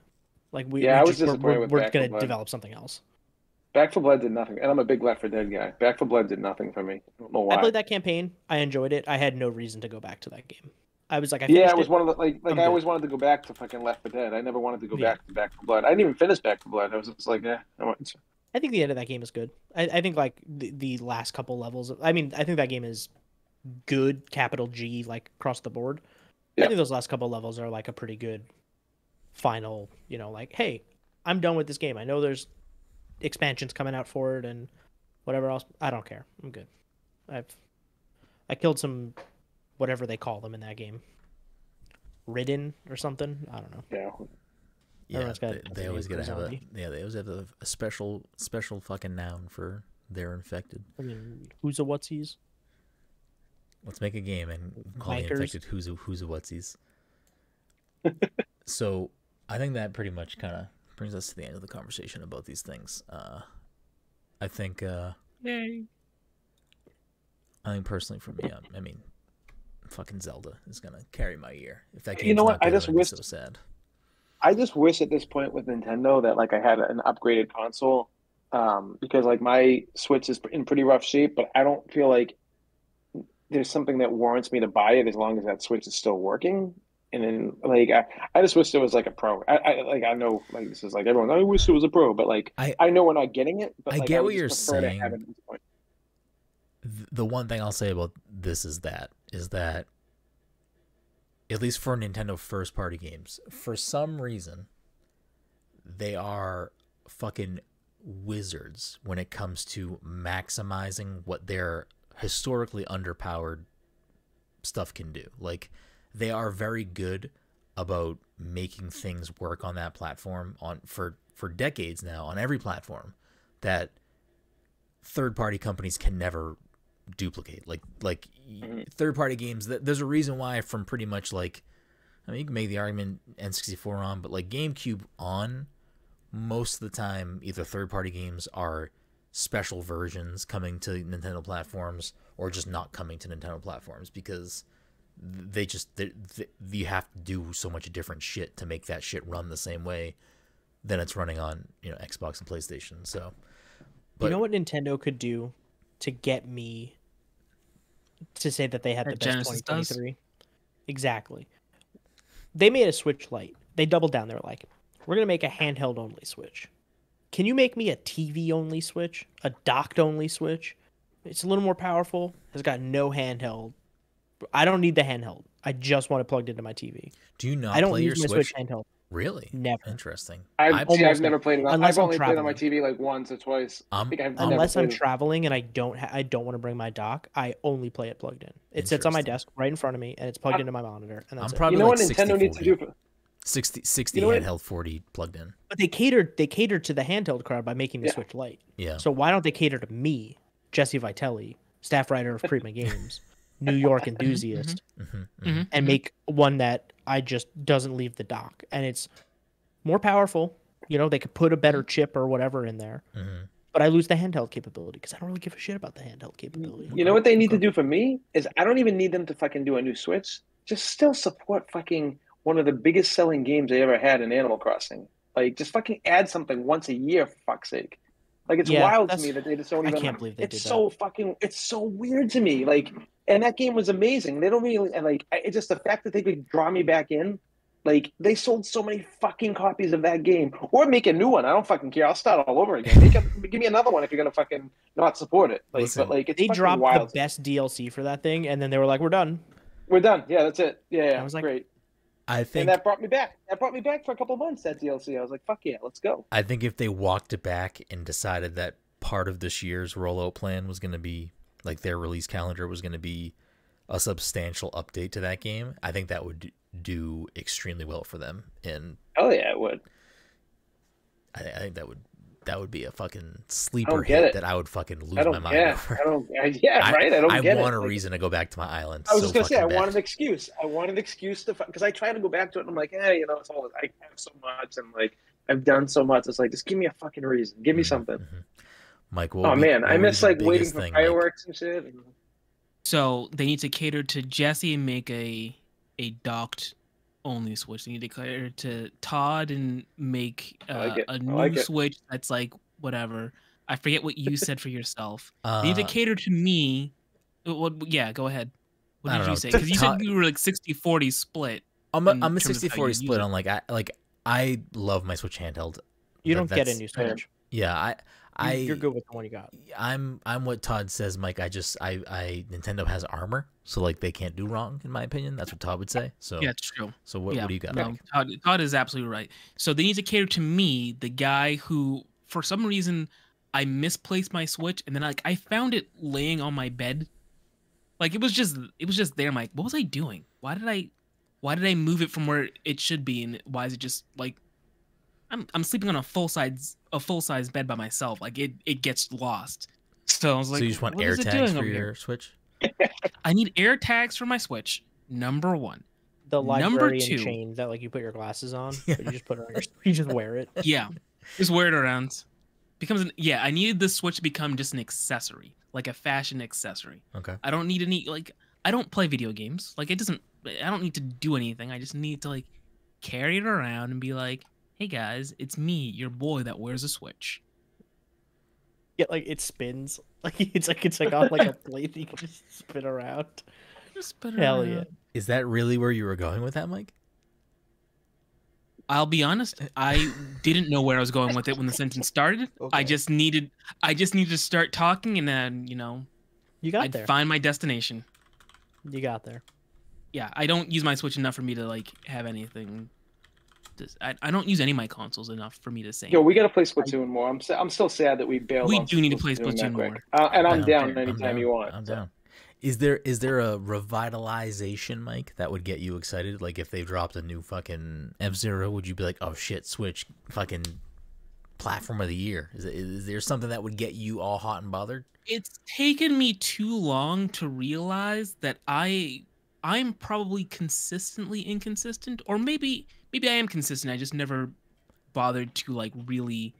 Like Yeah, I was disappointed with we're Back 4 gonna Blood. develop something else. Back 4 Blood did nothing, and I'm a big Left 4 Dead guy. Back 4 Blood did nothing for me. I don't know why. I played that campaign. I enjoyed it. I had no reason to go back to that game. I was like, I Yeah, finished it was it. one of the like I'm I always good. wanted to go back to fucking Left 4 Dead. I never wanted to go Yeah. back to Back 4 Blood. I didn't even finish Back 4 Blood. I was just like, I think the end of that game is good. I think like the last couple levels. I mean, I think that game is good, capital G, like across the board. Yeah. I think those last couple levels are like a pretty good final. Like, hey, I'm done with this game. I know there's expansions coming out for it and whatever else. I don't care. I'm good. I killed some, whatever they call them in that game, ridden or something. I don't know. yeah. Yeah, Everyone's got they a always name gotta for have zombie. they always have a special fucking noun for they're infected. I mean, who's a whatsies? Let's make a game and call the Wankers. infected who's a whatsies. So I think that pretty much kind of brings us to the end of the conversation about these things. I think Yay. personally for me, I mean, fucking Zelda is gonna carry my year. If that game's You know what? not good, I just I'm gonna be wish- so sad. I just wish at this point with Nintendo that like I had an upgraded console, because like my Switch is in pretty rough shape, but I don't feel like there's something that warrants me to buy it as long as that Switch is still working. And then like I just wish there was like a Pro. I know like this is like everyone. I wish there was a Pro, but like I know we're not getting it. But I like, get would what just you're prefer to saying. have it at this point. The one thing I'll say about this is that at least for Nintendo first party games, for some reason, they are fucking wizards when it comes to maximizing what their historically underpowered stuff can do. Like, they are very good about making things work on that platform for decades now on every platform that third party companies can never duplicate. Like third party games, there's a reason why from pretty much like, I mean, you can make the argument N64 on, but like GameCube on, most of the time either third party games are special versions coming to Nintendo platforms or just not coming to Nintendo platforms because you have to do so much different shit to make that shit run the same way than it's running on Xbox and PlayStation. So You know what Nintendo could do to get me to say that they had the That best Genesis does? 2023? Exactly. They made a Switch Lite. They doubled down. They're like, we're going to make a handheld only Switch. Can you make me a TV only Switch? A docked only Switch? It's a little more powerful. It's got no handheld. I don't need the handheld. I just want it plugged into my TV. do you not I don't play your use my Switch? Switch handheld. Really? Never. Interesting. I've almost never played it. unless I've I'm only played on my traveling. TV like once or twice. I think I've never Unless I'm played it. traveling and I don't want to bring my dock, I only play it plugged in. It sits on my Interesting. desk right in front of me, and it's plugged into my monitor, and that's I'm it. probably You know like what Nintendo needs to do? 60 You know what? handheld, 40 plugged in. But they catered to the handheld crowd by making the Yeah. Switch Lite. Yeah. So why don't they cater to me, Jesse Vitelli, staff writer of Prima Games, New York enthusiast, and make one that I just doesn't leave the dock, and it's more powerful. They could put a better chip or whatever in there, but I lose the handheld capability because I don't really give a shit about the handheld capability. You know what they need to do for me is I don't even need them to fucking do a new Switch. Just still support fucking one of the biggest selling games they ever had in Animal Crossing. Like, just fucking add something once a year, for fuck's sake. Like, it's Yeah, wild to that's- me that they just don't I even. can't believe they it's did so fucking. It's so weird to me. Like, and that game was amazing. They don't really and like. It's just the fact that they could draw me back in. Like, they sold so many fucking copies of that game, or make a new one. I don't fucking care. I'll start all over again. Give me another one if you're gonna fucking not support it. Like, Listen, but like, it's They fucking dropped wild. the best DLC for that thing, and then they were like, "We're done." We're done. Yeah, that's it. Yeah, I was like- great. I And think that brought me back. That brought me back for a couple months. That DLC. I was like, fuck yeah, let's go. if they walked it back and decided that part of this year's rollout plan was going to be like their release calendar was going to be a substantial update to that game, I think that would do extremely well for them. And Hell yeah, it would. I think that would would be a fucking I sleeper don't get hit it. that I would fucking I lose don't. my mind Yeah, over. I don't. Yeah, right. I don't I get it. want a Like, reason to go back to my island. I was so just gonna say, I fucking want bad. an excuse. I want an excuse to, because I try to go back to it, and I'm like, hey, it's all I have so much, and like I've done so much. It's like, just give me a fucking reason. Give me something. Mike, what Oh would be, man, what I would be miss the like waiting biggest for thing, Mike? fireworks and shit. So they need to cater to Jesse and make a docked only Switch. They need to cater to Todd and make I like it. a I new like it. Switch that's like whatever. I forget what you said for yourself. They need to Uh, cater to me. Yeah, go ahead. What I did don't you know. say? Because you said Todd- you were like 60-40 split. I'm in a terms of how 60-40 you split use on I love my Switch handheld. You don't get a That's- new Switch. Yeah, You're good with the one you got. I'm what Todd says, Mike. I Nintendo has armor, so like they can't do wrong, in my opinion. That's what Todd would say. So Yeah, it's true. So what do you got? No, Todd is absolutely right. So they need to cater to me, the guy who, for some reason, I misplaced my Switch, and then I found it laying on my bed. Like it was just there. I'm like, what was I doing? Why did I move it from where it should be, and why is it just like I'm sleeping on a full size bed by myself? Like it gets lost. So I was like, so you just want what air is it tags doing for over your here? Switch? I need air tags for my Switch. Number one. The Number librarian 2. chain that like you put your glasses on, but you just put it on you just wear it. Yeah, just wear it around. I needed the Switch to become just an accessory, like a fashion accessory. Okay. I don't need any I don't play video games. Like I don't need to do anything. I just need to like carry it around and be like, hey guys, it's me, your boy that wears a Switch. Yeah, like it spins. Like it's like on like a plate that you can just spin around. Just spin it Hell around. yeah. Is that really where you were going with that, Mike? I'll be honest, I didn't know where I was going with it when the sentence started. Okay. I just needed to start talking, and then You got I'd there. find my destination. You got there. Yeah, I don't use my Switch enough for me to like have anything. I don't use any of my consoles enough for me to say. Yo, we got to play Splatoon more. I'm still sad that we bailed. We on do need to play that Splatoon quick. more. And I'm I'm down I'm anytime down. you want. I'm so. down. Is there a revitalization, Mike, that would get you excited? Like if they dropped a new fucking F-Zero, would you be like, oh shit, Switch, fucking platform of the year? Is there something that would get you all hot and bothered? It's taken me too long to realize that I'm probably consistently inconsistent, or maybe I am consistent. I just never bothered to like really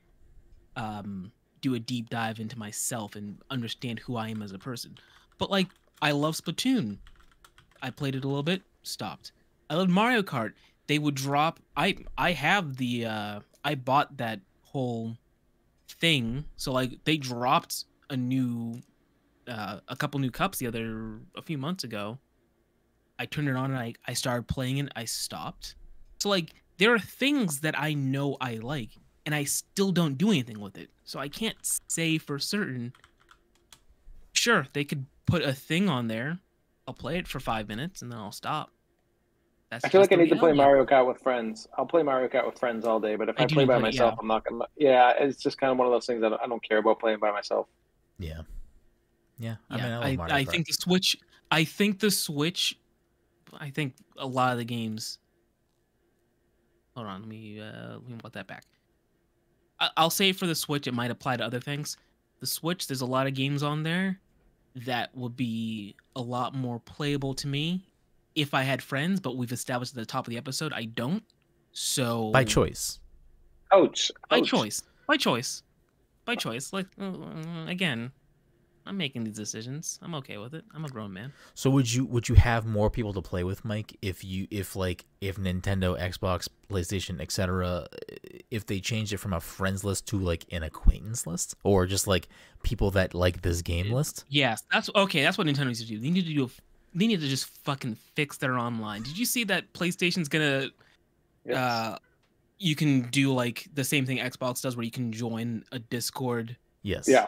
do a deep dive into myself and understand who I am as a person. But like, I love Splatoon. I played it a little bit, stopped. I love Mario Kart. They would drop. I have the I bought that whole thing. So like, they dropped a couple new cups a few months ago. I turned it on and I started playing it. I stopped. So like, there are things that I know I like, and I still don't do anything with it. So I can't say for certain. Sure, they could put a thing on there. I'll play it for 5 minutes and then I'll stop. That's I feel just like I the need to play reality. Mario Kart with friends. I'll play Mario Kart with friends all day, but if I I do play need to by play- myself, yeah. I'm not gonna. Yeah, it's just kind of one of those things that I don't care about playing by myself. Yeah. Yeah. I Yeah, mean, I love Mario I Kart. think the Switch. I think a lot of the games. Hold on, let me put that back. I'll say for the Switch, it might apply to other things. The Switch, there's a lot of games on there that would be a lot more playable to me if I had friends. But we've established at the top of the episode, I don't. So By choice. Ouch. by Ouch. choice. Like again, I'm making these decisions. I'm okay with it. I'm a grown man. So would you have more people to play with, Mike, if Nintendo, Xbox, PlayStation, etc., if they changed it from a friends list to like an acquaintance list, or just like people that like this game list? Yes, that's okay. That's what Nintendo needs to do. They need to just fucking fix their online. Did you see that PlayStation's gonna Yes. you can do like the same thing Xbox does, where you can join a Discord Yes. Yeah.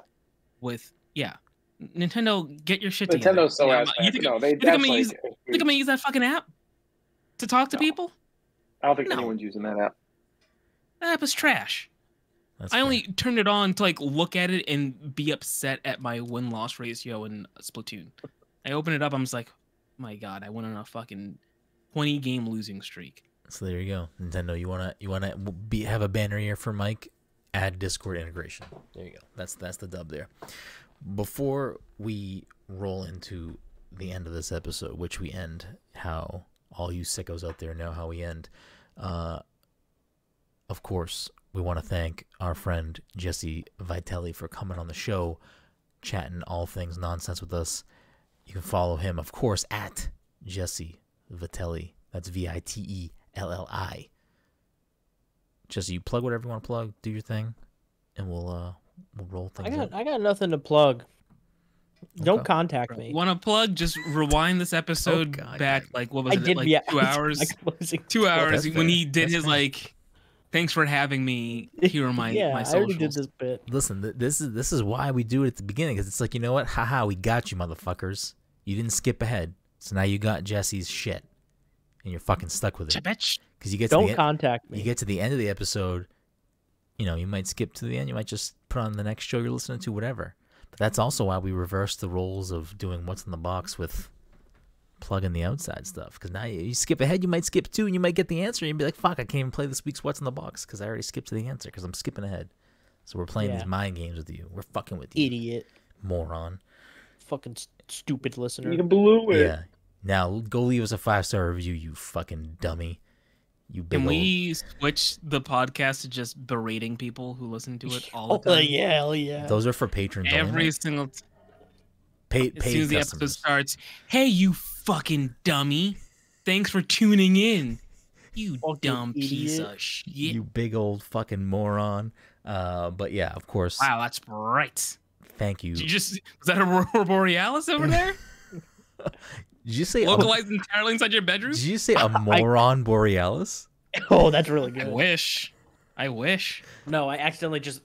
with Nintendo, get your shit together. Nintendo's so Yeah, ass. you think No, I'm that's gonna like. use that fucking app to talk to No. people? I don't think No. anyone's using that app. That app is trash. That's I fair. only turned it on to like look at it and be upset at my win-loss ratio in Splatoon. I open it up, I'm just like, my god, I went on a fucking 20-game losing streak. So there you go, Nintendo. You wanna have a banner year for Mike? add Discord integration. There you go. That's the dub there. Before we roll into the end of this episode, which we end how all you sickos out there know how we end, of course, we want to thank our friend Jesse Vitelli for coming on the show, chatting all things nonsense with us. You can follow him, of course, at Jesse Vitelli. That's Vitelli. Jesse, you plug whatever you want to plug, do your thing, and we'll roll things up. I got nothing to plug. Don't Okay. contact me. Want to plug? Just rewind this episode back. Like, what was it? Like 2 hours? 2 hours That's when fair. he did That's his fair. like, thanks for having me. Here are my yeah, my I socials. already did this bit. Listen, this is why we do it at the beginning, because it's like, you know what? Haha, we got you, motherfuckers. You didn't skip ahead, so now you got Jesse's shit, and you're fucking stuck with it. Bitch. Because you get to Don't the contact me. you get to the end of the episode, you know, you might skip to the end. You might just put on the next show you're listening to, whatever. But that's also why we reverse the roles of doing what's in the box with plugging the outside stuff. Because now you skip ahead, you might skip two, and you might get the answer, and you'd be like, fuck, I can't even play this week's what's in the box because I already skipped to the answer because I'm skipping ahead. So we're playing these mind games with you. We're fucking with you. Idiot. Moron. Fucking stupid listener. You blew it. Yeah. Now go leave us a 5-star review, you fucking dummy. You big Can old... we switch the podcast to just berating people who listen to it all the time? Yeah, hell yeah. Those are for patrons Every only. single Paid as soon as the episode customers. starts, hey, you fucking dummy! Thanks for tuning in. You Fucking dumb piece idiot. of shit. You big old fucking moron. But yeah, of course. Wow, that's right. Thank you. Did you just was that a Aurora Borealis over there? Did you say Localized entirely inside your bedroom? Did you say a moron borealis? Oh, that's really I good. wish. I wish. No, I accidentally just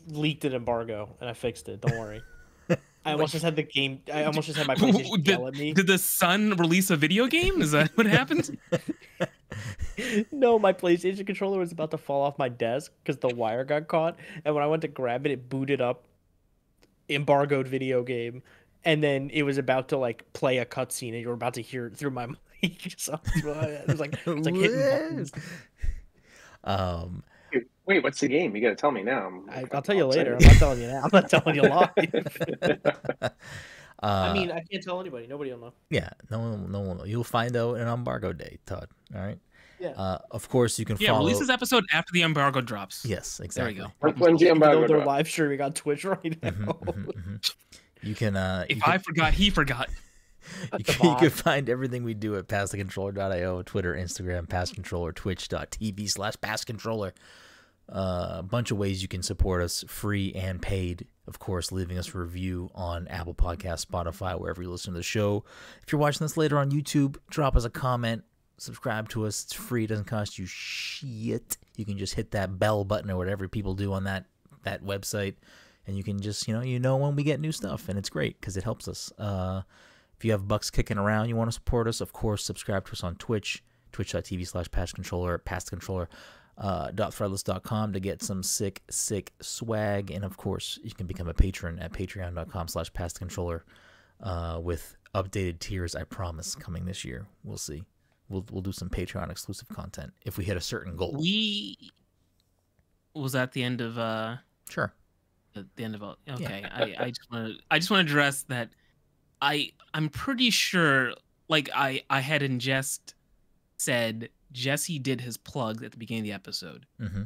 leaked an embargo and I fixed it. Don't worry. I almost just had the game. I almost just had my PlayStation yell at me. Did the Sun release a video game? Is that what happened? No, my PlayStation controller was about to fall off my desk because the wire got caught, and when I went to grab it, it booted up embargoed video game, and then it was about to like play a cutscene, and you were about to hear it through my mic. So it was like hitting buttons. Wait, what's the game? You got to tell me now. I'll tell you later. I'm not telling you now. I'm not telling you live. I mean, I can't tell anybody. Nobody will know. Yeah, no one will know. You'll find out in embargo day, Todd. All right. Yeah. Of course, you can Yeah, follow. release this episode after the embargo drops. Yes, There exactly. we go. When's the Even though embargo they're drop? live streaming on Twitch right now. You can. If I forgot, he forgot. You can find everything we do at passthecontroller.io, Twitter, Instagram, passcontroller, twitch.tv/passcontroller. A bunch of ways you can support us, free and paid. Of course, leaving us a review on Apple Podcasts, Spotify, wherever you listen to the show. If you're watching this later on YouTube, drop us a comment, subscribe to us. It's free. It doesn't cost you shit. You can just hit that bell button or whatever people do on that website, and you can just, you know when we get new stuff, and it's great because it helps us. If you have bucks kicking around, you want to support us, of course, subscribe to us on Twitch, twitch.tv/passcontroller, passcontroller.threadless.com to get some sick swag. And of course, you can become a patron at patreon.com/passcontroller with updated tiers, I promise, coming this year. We'll see. We'll do some Patreon exclusive content if we hit a certain goal. We was at the end of Sure. at the end of okay. Yeah. I just want to address that I'm pretty sure like I had in jest said Jesse did his plug at the beginning of the episode. Mm-hmm.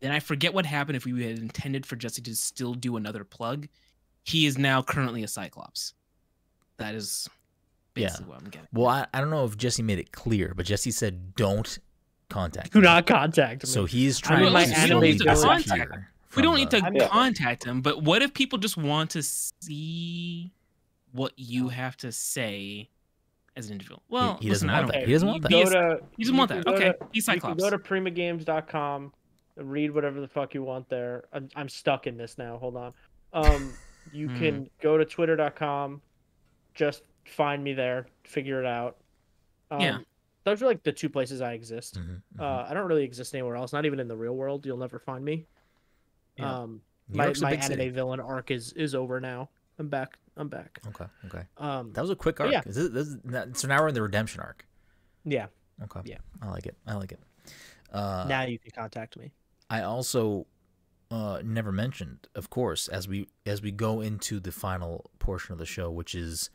Then I forget what happened if we had intended for Jesse to still do another plug. He is now currently a Cyclops. That is basically what I'm getting. Well, I don't know if Jesse made it clear, but Jesse said don't contact Do me. not contact me. So he's trying my to anime slowly villain. disappear. We don't need to Yeah. contact him, but what if people just want to see what you have to say as an individual? Well, He doesn't listen, want I that. don't. He doesn't want that. He You doesn't want can that. go Okay, to- he's You can Cyclops. go to primagames.com, read whatever the fuck you want there. I'm stuck in this now. Hold on. You can go to twitter.com. Just find me there. Figure it out. Yeah. Those are like the two places I exist. Mhm, mhm. I don't really exist anywhere else. Not even in the real world. You'll never find me. Yeah. New My York's a big anime city. villain arc is over now. I'm back. Okay. Um, That was a quick arc. yeah. So now we're in the redemption arc. yeah. Okay. Yeah. I like it. Now you can contact me. I also never mentioned, of course, as we go into the final portion of the show, which is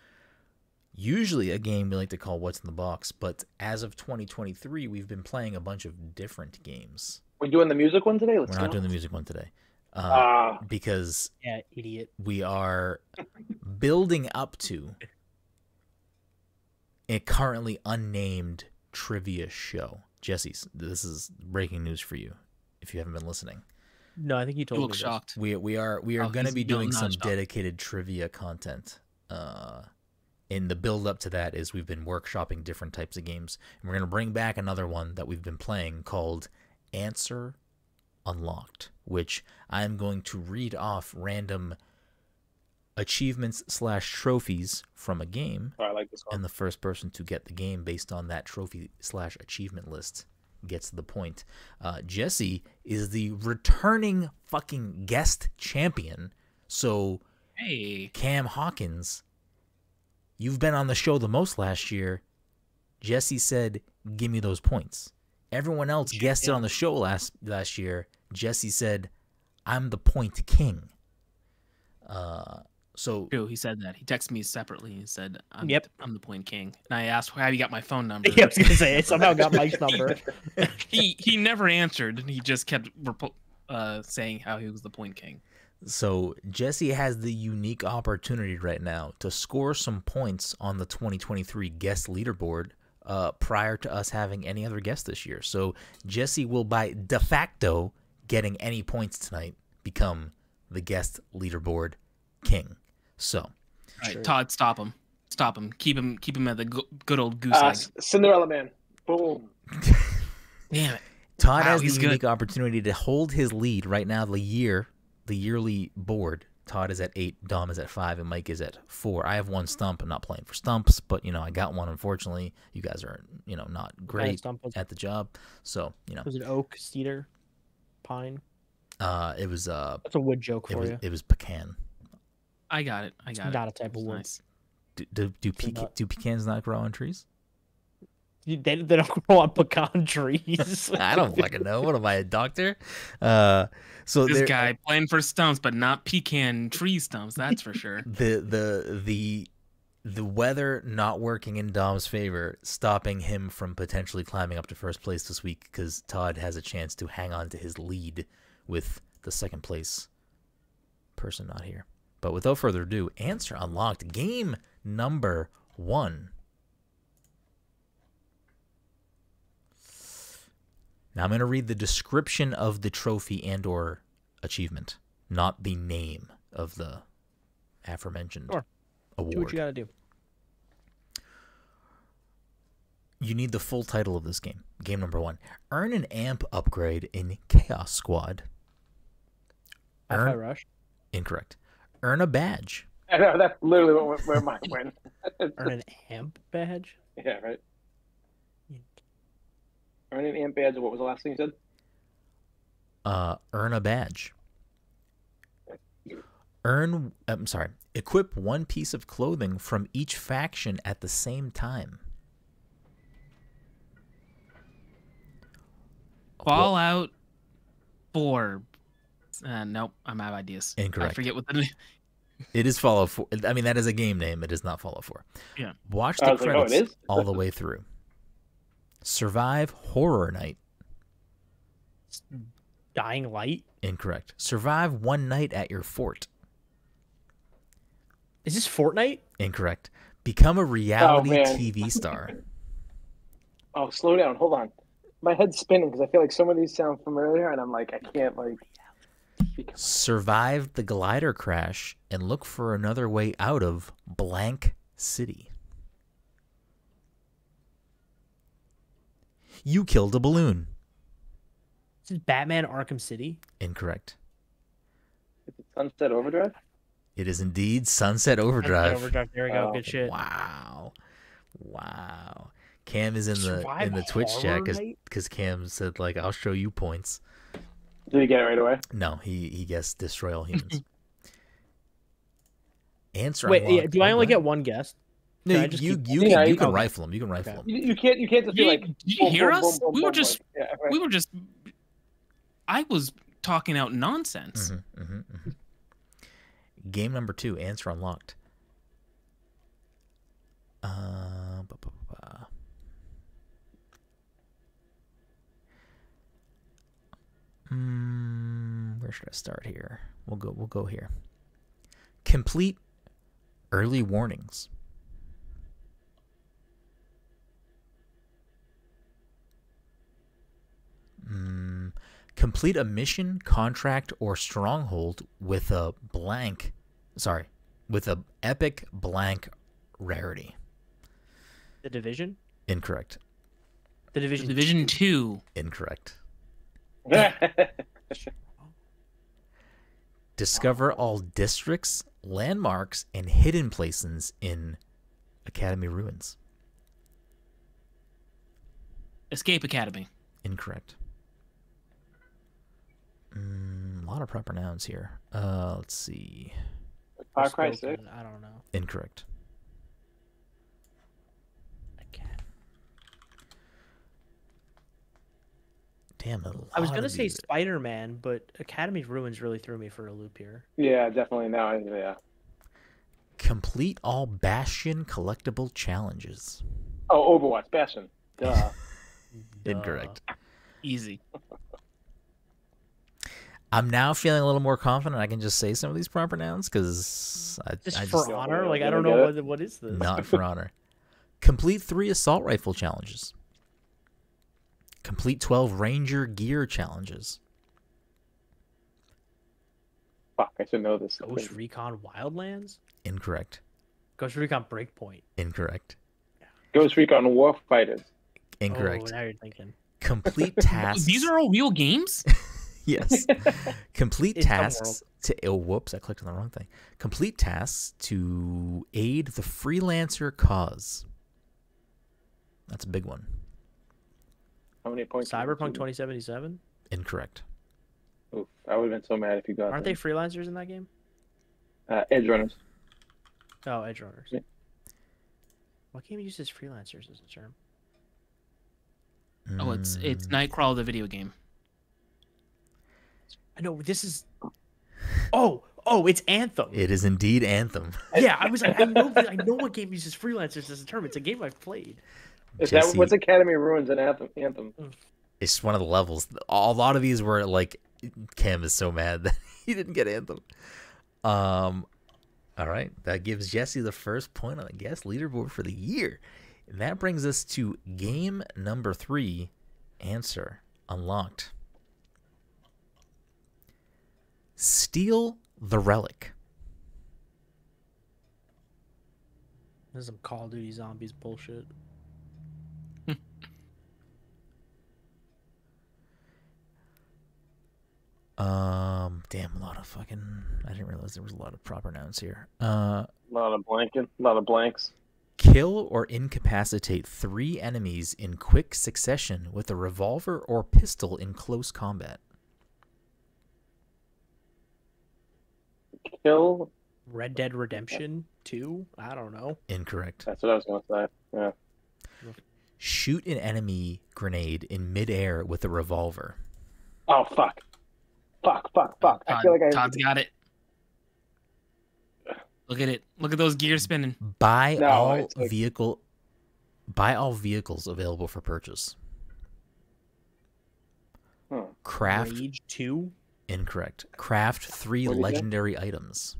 usually a game we like to call What's in the Box, but as of 2023, we've been playing a bunch of different games. We're doing the music one today? We're not doing the music one today. Because yeah, idiot. we are building up to a currently unnamed trivia show. Jesse, this is breaking news for you if you haven't been listening. No, I think you told You me look this. shocked. We are going to be No, doing I'm some not shocked. dedicated trivia content. In the build up to that is we've been workshopping different types of games. And we're going to bring back another one that we've been playing called Answer Unlocked, which I'm going to read off random achievements / trophies from a game. Oh, I like this one. And the first person to get the game based on that trophy / achievement list gets the point. Jesse is the returning fucking guest champion. So, Hey, Cam Hawkins, you've been on the show the most last year. Jesse said, give me those points. Everyone else guessed it on the show last year. Jesse said, I'm the point king. So true. He said that. He texted me separately. He said, I'm the point king. And I asked, how you got my phone number? Yeah, I was gonna say I somehow got Mike's number. he never answered. He just kept saying how he was the point king. So Jesse has the unique opportunity right now to score some points on the 2023 guest leaderboard prior to us having any other guests this year. So Jesse will, by de facto, getting any points tonight, become the guest leaderboard king. So, All right, Todd, stop him. Stop him. Keep him at the good old goose egg. Cinderella Man. Boom. Damn it. Todd Wow, has the he's unique good. opportunity to hold his lead right now. The yearly board. Todd is at 8, Dom is at 5, and Mike is at 4. I have one stump. I'm not playing for stumps, but I got one. Unfortunately, you guys are not great at the job. So Was it oak, cedar, pine? it was That's a wood joke for you. it was pecan. I got it. It's not a type of wood. Nice. Do pecans not grow on trees? They don't grow on pecan trees. I don't fucking know. What am I, a doctor? So This guy playing for stumps, but not pecan tree stumps. That's for sure. The weather not working in Dom's favor, stopping him from potentially climbing up to first place this week because Todd has a chance to hang on to his lead with the second place person not here. But without further ado, Answer Unlocked, game number 1. Now I'm going to read the description of the trophy and or achievement, not the name of the aforementioned award. Do what you gotta do. You need the full title of this game. Game number 1. Earn an amp upgrade in Chaos Squad. Hi-Fi Rush. Incorrect. Earn a badge. I know, that's literally where mine went. Earn an amp badge. Yeah, right. Earn an amp badge. What was the last thing you said? Earn a badge. Equip one piece of clothing from each faction at the same time. Fallout 4. Nope, I'm out of ideas. Incorrect. I forget what the It is Fallout 4. I mean, that is a game name. It is not Fallout 4. Yeah. Watch the credits it is? all the way through. Survive Horror Night. Dying Light. Incorrect. Survive one night at your fort. Is this Fortnite? Incorrect. Become a reality man. TV star. Oh, slow down. Hold on. My head's spinning because I feel like some of these sound familiar, and I'm like, I can't Survive the glider crash and look for another way out of blank city. You killed a balloon. This is Batman Arkham City. Incorrect. Is it Sunset Overdrive? It is indeed Sunset Overdrive. Overdrive. There we go. Oh, Good shit. Wow. Cam is in the Twitch chat because Cam said I'll show you points. Did he get it right away? No, he guessed Destroy All Humans. Answer. Wait, unlocked. do I only get one guess? No, I just you keep- can rifle him. You can rifle him. You can't just be like. Did you hear us? We were boom. just Yeah, right. we were just I was talking out nonsense. Game number 2, answer unlocked. Where should I start here? We'll go here. Complete early warnings. Complete a mission, contract, or stronghold with a blank. Sorry, with a epic blank rarity. The Division? Incorrect. The Division. Division 2. Incorrect. Discover all districts, landmarks, and hidden places in Academy Ruins. Escape Academy. Incorrect. A lot of proper nouns here. Let's see. Far Cry 6. I don't know. Incorrect. Damn it. I was gonna say Spider-Man, but Academy Ruins really threw me for a loop here. Yeah, definitely. Now, yeah. Complete all Bastion collectible challenges. Oh, Overwatch, Bastion. Duh. Incorrect. Easy. I'm now feeling a little more confident I can just say some of these proper nouns because For honor? Like, I don't know what is this? Not for honor. Complete 3 assault rifle challenges. Complete 12 Ranger gear challenges. Fuck, I should know this. Ghost Recon Wildlands? Incorrect. Ghost Recon Breakpoint? Incorrect. Ghost Recon Warfighters. Incorrect. Oh, now you're thinking. Complete tasks. These are all real games? Yes. Complete It's some tasks to. Oh, whoops! I clicked on the wrong thing. Complete tasks to aid the freelancer cause. That's a big one. How many points? Cyberpunk 2077? Incorrect. Oof, I would have been so mad if you got Aren't them. they freelancers in that game? Edge Runners. Oh, Edge Runners. Yeah. What game uses freelancers as a term? Oh, it's Nightcrawler, the video game. I know this is. Oh, it's Anthem. It is indeed Anthem. Yeah, I was like, I know what game uses freelancers as a term. It's a game I've played. Is Jesse, that what's Academy Ruins and Anthem? It's one of the levels. A lot of these were like, Cam is so mad that he didn't get Anthem. All right, that gives Jesse the first point on the guest leaderboard for the year. And that brings us to game number 3, answer unlocked. Steal the relic. This is some Call of Duty Zombies bullshit. Damn, a lot of fucking. I didn't realize there was a lot of proper nouns here. A lot of blanks. Kill or incapacitate 3 enemies in quick succession with a revolver or pistol in close combat. Kill. Red Dead Redemption 2? I don't know. Incorrect. That's what I was going to say. Yeah. Shoot an enemy grenade in midair with a revolver. Oh, fuck. I feel like Todd's got it. Look at it. Look at those gears spinning. Buy all vehicles available for purchase. Craft. Rage 2? Incorrect. Craft 3 legendary items.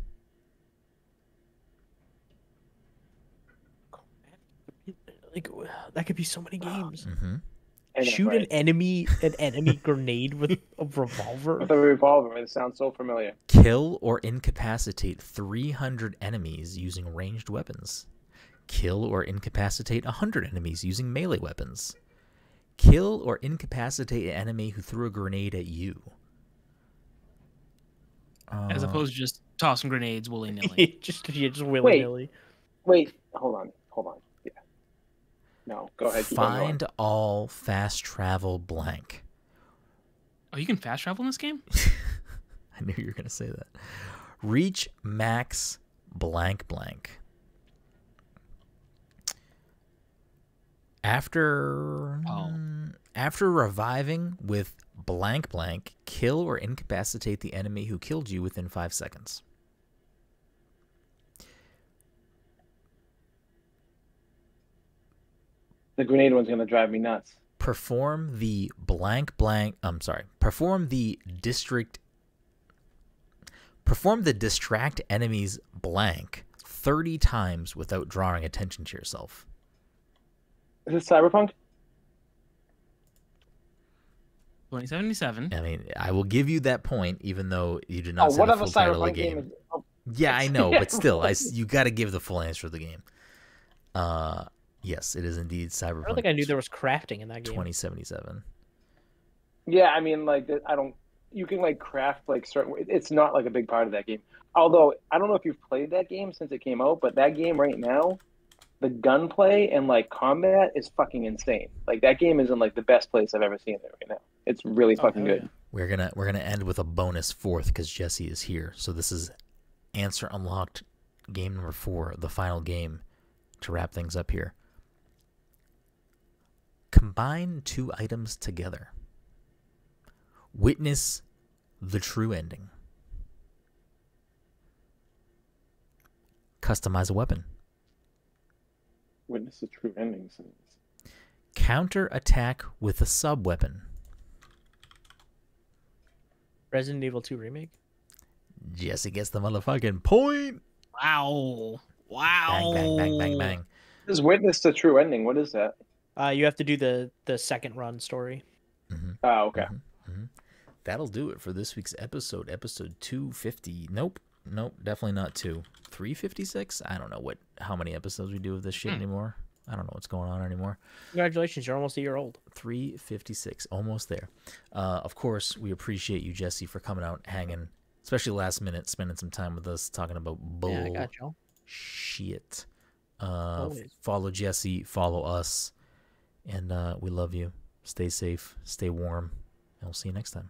Like, that could be so many games. Mm-hmm. Shoot an enemy grenade with a revolver. With a revolver, it sounds so familiar. Kill or incapacitate 300 enemies using ranged weapons. Kill or incapacitate 100 enemies using melee weapons. Kill or incapacitate an enemy who threw a grenade at you. As opposed to just tossing grenades willy-nilly. just willy-nilly. Wait, hold on. Yeah. No, go ahead. Find all fast travel blank. Oh, you can fast travel in this game? I knew you were going to say that. Reach max blank blank. After reviving with blank blank kill or incapacitate the enemy who killed you within 5 seconds. The grenade one's gonna drive me nuts. Perform the distract enemies blank 30 times without drawing attention to yourself. Is this Cyberpunk? 2077. I mean, I will give you that point, even though you did not say what the other full title of Cyberpunk the game. game is? Oh, Yeah, I know, but still, you got to give the full answer of the game. Yes, it is indeed Cyberpunk. I don't think I knew there was crafting in that game. 2077. yeah, I mean, like, I don't. You can like craft like certain. It's not like a big part of that game. Although I don't know if you've played that game since it came out, but that game right now, the gunplay and like combat is fucking insane. Like that game is in like the best place I've ever seen it right now. It's really fucking good. Yeah. We're gonna end with a bonus fourth because Jesse is here. So this is answer unlocked, game number 4, the final game, to wrap things up here. Combine 2 items together. Witness the true ending. Customize a weapon. Witness the true endings. Counter attack with a sub weapon. Resident Evil 2 remake. Jesse gets the motherfucking point. Wow. Bang, bang, bang, bang, bang. This is Witness the true ending. What is that? You have to do the second run story. Mm-hmm. Oh, okay. Mm-hmm. Mm-hmm. That'll do it for this week's episode 250. Nope, definitely not 356. I don't know how many episodes we do of this shit anymore. I don't know what's going on anymore. Congratulations, you're almost a year old. 356, almost there. Of course, we appreciate you, Jesse, for coming out, hanging, especially last minute, spending some time with us, talking about bull Yeah, I got y'all. shit. Always. Follow Jesse, follow us, and we love you. Stay safe, stay warm, and we'll see you next time.